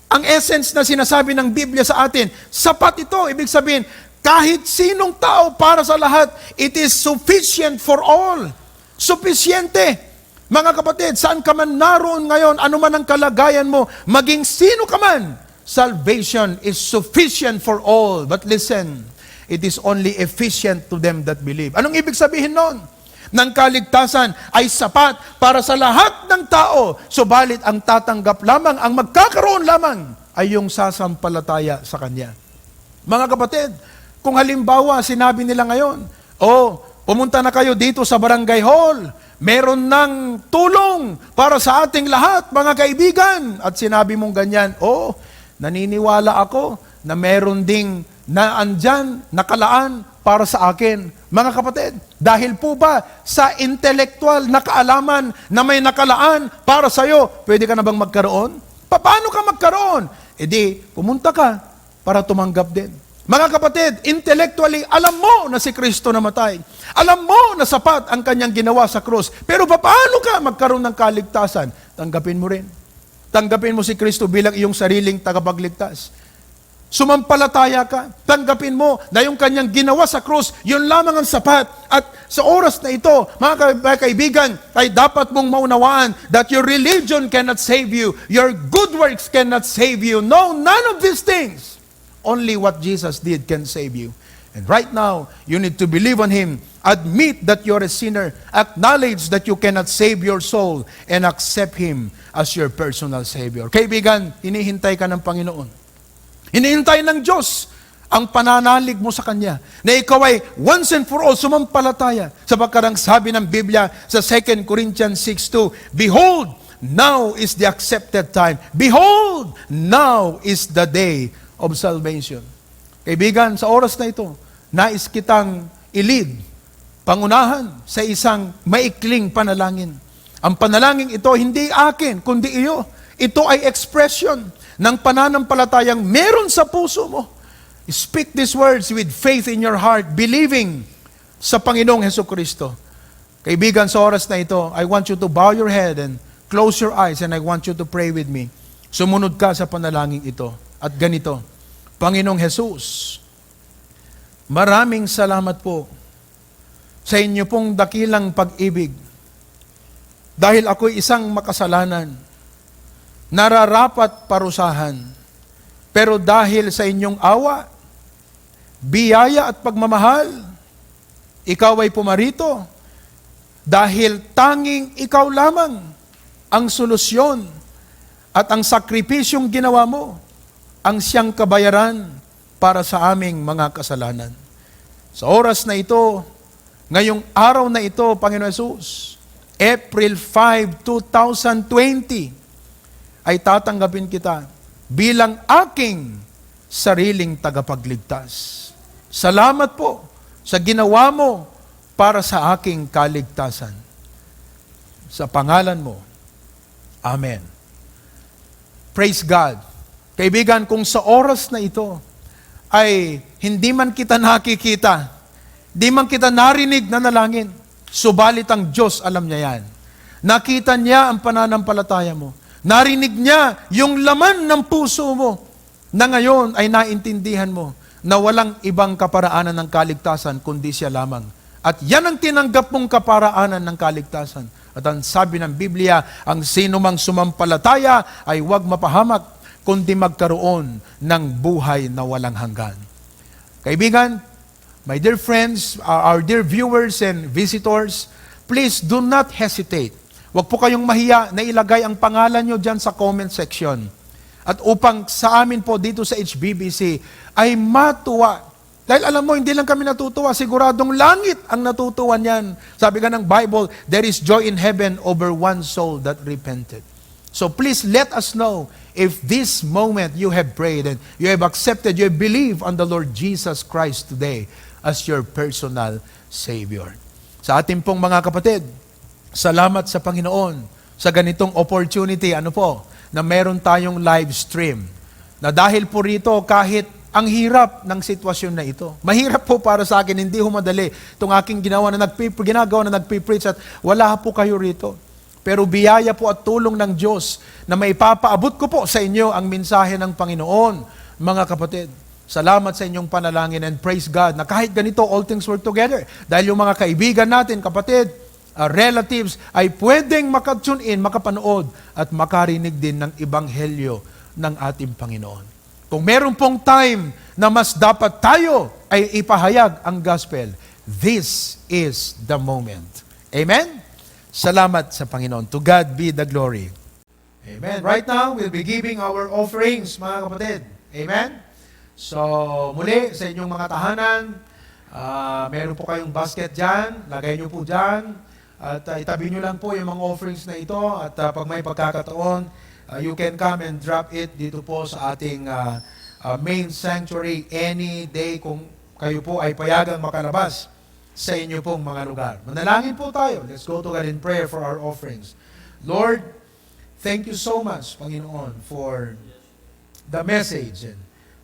Ang essence na sinasabi ng Biblia sa atin, sapat ito. Ibig sabihin, kahit sinong tao para sa lahat, it is sufficient for all. Sufisyente. Mga kapatid, saan ka man naroon ngayon, ano man ang kalagayan mo, maging sino ka man, salvation is sufficient for all. But listen, it is only efficient to them that believe. Anong ibig sabihin nun? Ng kaligtasan ay sapat para sa lahat ng tao, subalit ang tatanggap lamang, ang magkakaroon lamang, ay yung sasampalataya sa Kanya. Mga kapatid, kung halimbawa sinabi nila ngayon, pumunta na kayo dito sa barangay hall, meron ng tulong para sa ating lahat, mga kaibigan, at sinabi mong ganyan, naniniwala ako na meron ding na andyan, nakalaan para sa akin. Mga kapatid, dahil po ba sa intellectual na kaalaman na may nakalaan para sa'yo, pwede ka na bang magkaroon? Paano ka magkaroon? Pumunta ka para tumanggap din. Mga kapatid, intellectually, alam mo na si Kristo namatay. Alam mo na sapat ang kanyang ginawa sa krus. Pero paano ka magkaroon ng kaligtasan? Tanggapin mo rin. Tanggapin mo si Kristo bilang iyong sariling tagapagligtas. Sumampalataya ka, tanggapin mo na yung kanyang ginawa sa krus, yun lamang ang sapat. At sa oras na ito, mga kaibigan, ay dapat mong maunawaan that your religion cannot save you, your good works cannot save you. No, none of these things. Only what Jesus did can save you. And right now, you need to believe on Him. Admit that you're a sinner. Acknowledge that you cannot save your soul and accept Him as your personal Savior. Kaibigan, hinihintay ka ng Panginoon. Hinihintay ng Diyos ang pananalig mo sa Kanya, na ikaw ay once and for all sumampalataya. Sapagkat ang sabi ng Biblia sa 2 Corinthians 6:2, Behold, now is the accepted time. Behold, now is the day of salvation. Kaibigan, sa oras na ito, nais kitang ilid, pangunahan sa isang maikling panalangin. Ang panalangin ito, hindi akin, kundi iyo. Ito ay expression ng pananampalatayang meron sa puso mo. Speak these words with faith in your heart, believing sa Panginoong Hesukristo. Kaibigan, sa oras na ito, I want you to bow your head and close your eyes and I want you to pray with me. Sumunod ka sa panalangin ito. At ganito, Panginoong Jesus, maraming salamat po sa inyo pong dakilang pag-ibig. Dahil ako'y isang makasalanan, nararapat parusahan. Pero dahil sa inyong awa, biyaya at pagmamahal, ikaw ay pumarito dahil tanging ikaw lamang ang solusyon at ang sakripisyong ginawa mo ang siyang kabayaran para sa aming mga kasalanan. Sa oras na ito, ngayong araw na ito, Panginoon Hesus, April 5, 2020, ay tatanggapin kita bilang aking sariling tagapagligtas. Salamat po sa ginawa mo para sa aking kaligtasan. Sa pangalan mo, Amen. Praise God. Kaibigan, kung sa oras na ito ay hindi man kita nakikita, hindi man kita narinig na nalangin, subalit ang Diyos alam niya yan. Nakita niya ang pananampalataya mo. Narinig niya yung laman ng puso mo na ngayon ay naintindihan mo na walang ibang kaparaanan ng kaligtasan kundi siya lamang. At yan ang tinanggap mong kaparaanan ng kaligtasan. At ang sabi ng Biblia, ang sino mang sumampalataya ay huwag mapahamak kundi magkaroon ng buhay na walang hanggan. Kaibigan, my dear friends, our dear viewers and visitors, please do not hesitate. Huwag po kayong mahiya na ilagay ang pangalan nyo dyan sa comment section. At upang sa amin po dito sa HBBC ay matuwa. Dahil alam mo, hindi lang kami natutuwa, siguradong langit ang natutuwa niyan. Sabi nga ng Bible, there is joy in heaven over one soul that repented. So please let us know if this moment you have prayed and you have accepted, you have believed on the Lord Jesus Christ today as your personal Savior. Sa ating pong mga kapatid, salamat sa Panginoon sa ganitong opportunity, na meron tayong live stream. Na dahil po rito, kahit ang hirap ng sitwasyon na ito, mahirap po para sa akin, hindi humadali itong aking ginagawa na nagpipreach at wala po kayo rito. Pero biyaya po at tulong ng Diyos na maipapaabot ko po sa inyo ang mensahe ng Panginoon, mga kapatid. Salamat sa inyong panalangin and praise God na kahit ganito, all things work together. Dahil yung mga kaibigan natin, kapatid, relatives, ay pwedeng makatune in, makapanood, at makarinig din ng ebanghelyo ng ating Panginoon. Kung meron pong time na mas dapat tayo ay ipahayag ang gospel, this is the moment. Amen? Salamat sa Panginoon. To God be the glory. Amen. Right now, we'll be giving our offerings, mga kapatid. Amen? So, muli, sa inyong mga tahanan, meron po kayong basket dyan, lagay nyo po dyan, at itabi nyo lang po yung mga offerings na ito, at pag may pagkakataon, you can come and drop it dito po sa ating main sanctuary any day kung kayo po ay payagang makalabas sa inyo pong mga lugar. Manalangin po tayo. Let's go to God in prayer for our offerings. Lord, thank you so much, Panginoon, for the message and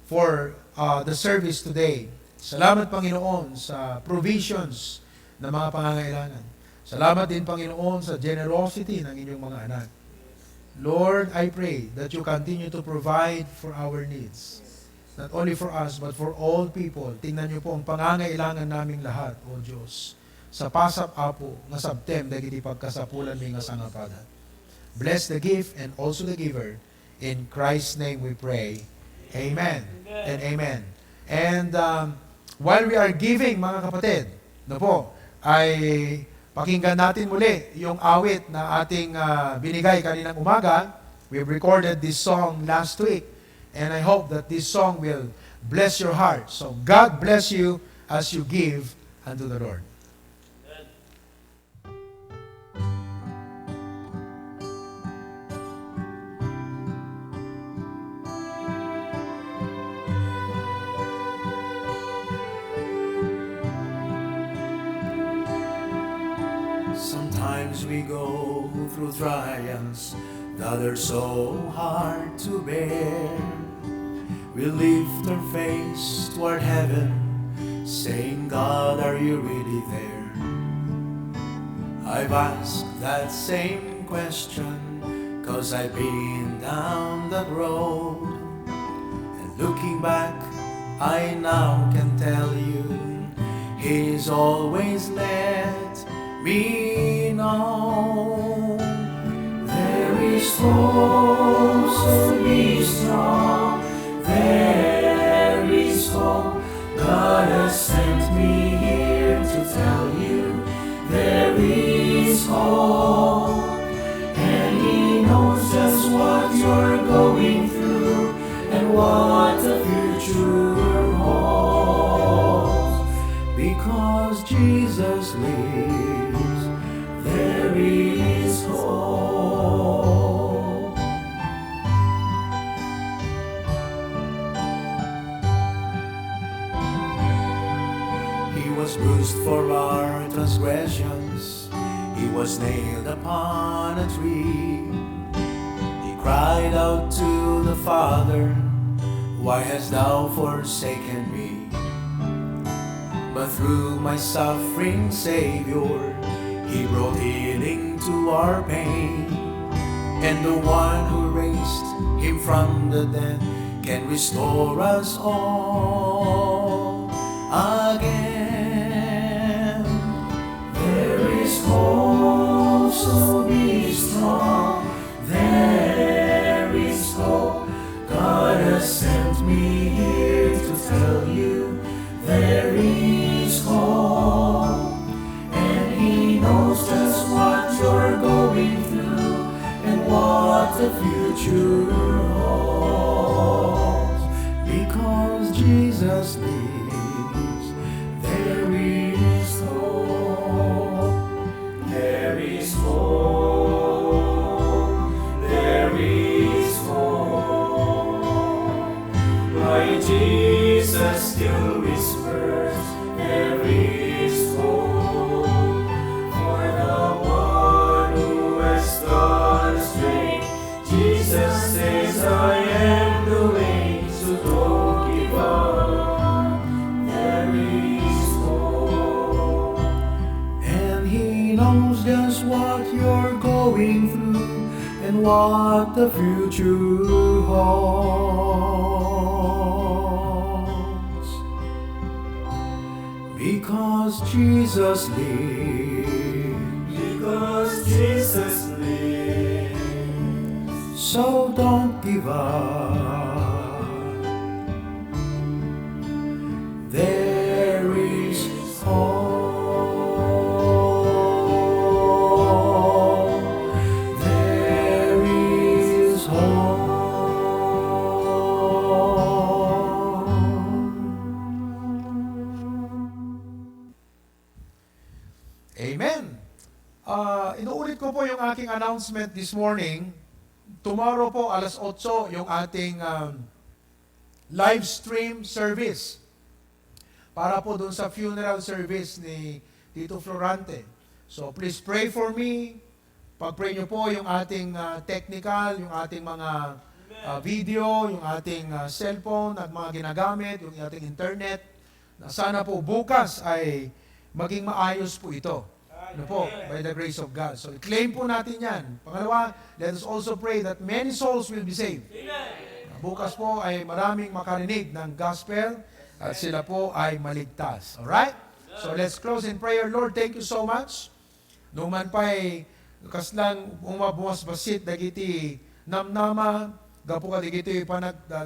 for the service today. Salamat, Panginoon, sa provisions ng mga pangangailangan. Salamat din, Panginoon, sa generosity ng inyong mga anak. Lord, I pray that you continue to provide for our needs. Not only for us, but for all people. Tingnan niyo po ang pangangailangan naming lahat, O Diyos. Sa pasap apo, nga sabtem, dagiti pagkasapulan mi nga sangapadan. Bless the gift and also the giver. In Christ's name we pray. Amen and amen. And while we are giving, mga kapatid, no po, ay pakinggan natin muli yung awit na ating binigay kaninang umaga. We've recorded this song last week, and I hope that this song will bless your heart. So God bless you as you give unto the Lord. Sometimes we go through trials that are so hard to bear. We lift our face toward heaven, saying, God, are you really there? I've asked that same question, 'cause I've been down that road. And looking back, I now can tell you, He's always let me know there is hope, so be strong. There is hope. God has sent me here to tell you there is hope, and He knows just what you're going through and what the future holds. Because Jesus lives, there is hope. He was bruised for our transgressions, He was nailed upon a tree. He cried out to the Father, why hast thou forsaken me? But through my suffering Savior, He brought healing to our pain. And the one who raised Him from the dead can restore us all again. There is hope, so be strong. There is hope. God has sent me here to tell you there is hope, and He knows just what you're going through and what the future holds. Because Jesus lives, there is hope. There is hope. There is hope. My Jesus still whispers, there is hope for the one who has gone astray. Jesus says, I am the way, so don't give up. There is hope, and He knows just what you're going through and what the future holds. Because Jesus lives. Because Jesus lives. So don't give up. There is hope. There is hope. Amen. Inuulit ko po yung aking announcement this morning. Tomorrow po, alas 8, yung ating live stream service para po dun sa funeral service ni Tito Florante. So please pray for me. Pag-pray nyo po yung ating technical, yung ating mga video, yung ating cellphone at mga ginagamit, yung ating internet. Na sana po bukas ay maging maayos po ito. Ano po? By the grace of God. So, i-claim po natin yan. Pangalawa, let us also pray that many souls will be saved. Bukas po ay maraming makarinig ng gospel at sila po ay maligtas. Alright? So, let's close in prayer. Lord, thank you so much. Nung man pa ay kaslang umabuwas basit dagiti namnama, gapo ka dagiti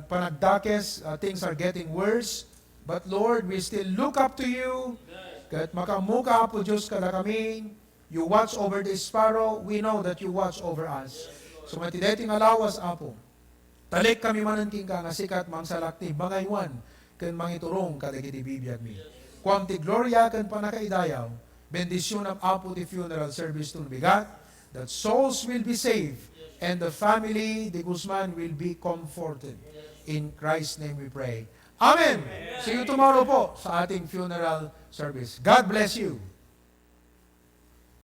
panagdakes, things are getting worse. But Lord, we still look up to you. Kahit makamuka po Diyos kada kami, you watch over the sparrow, we know that you watch over us. So matideting alawas, Apo. Talik kami mananting ka, nga sikat mang salakti, bangaywan, kan mangiturong kadagiti bibiyag mi. Kuam ti gloria kan panakaidayaw, bendisyon ng Apo ti funeral service to bigat, that souls will be saved, and the family, the Guzman, will be comforted. In Christ's name we pray. Amen! See you tomorrow po sa ating funeral service. God bless you!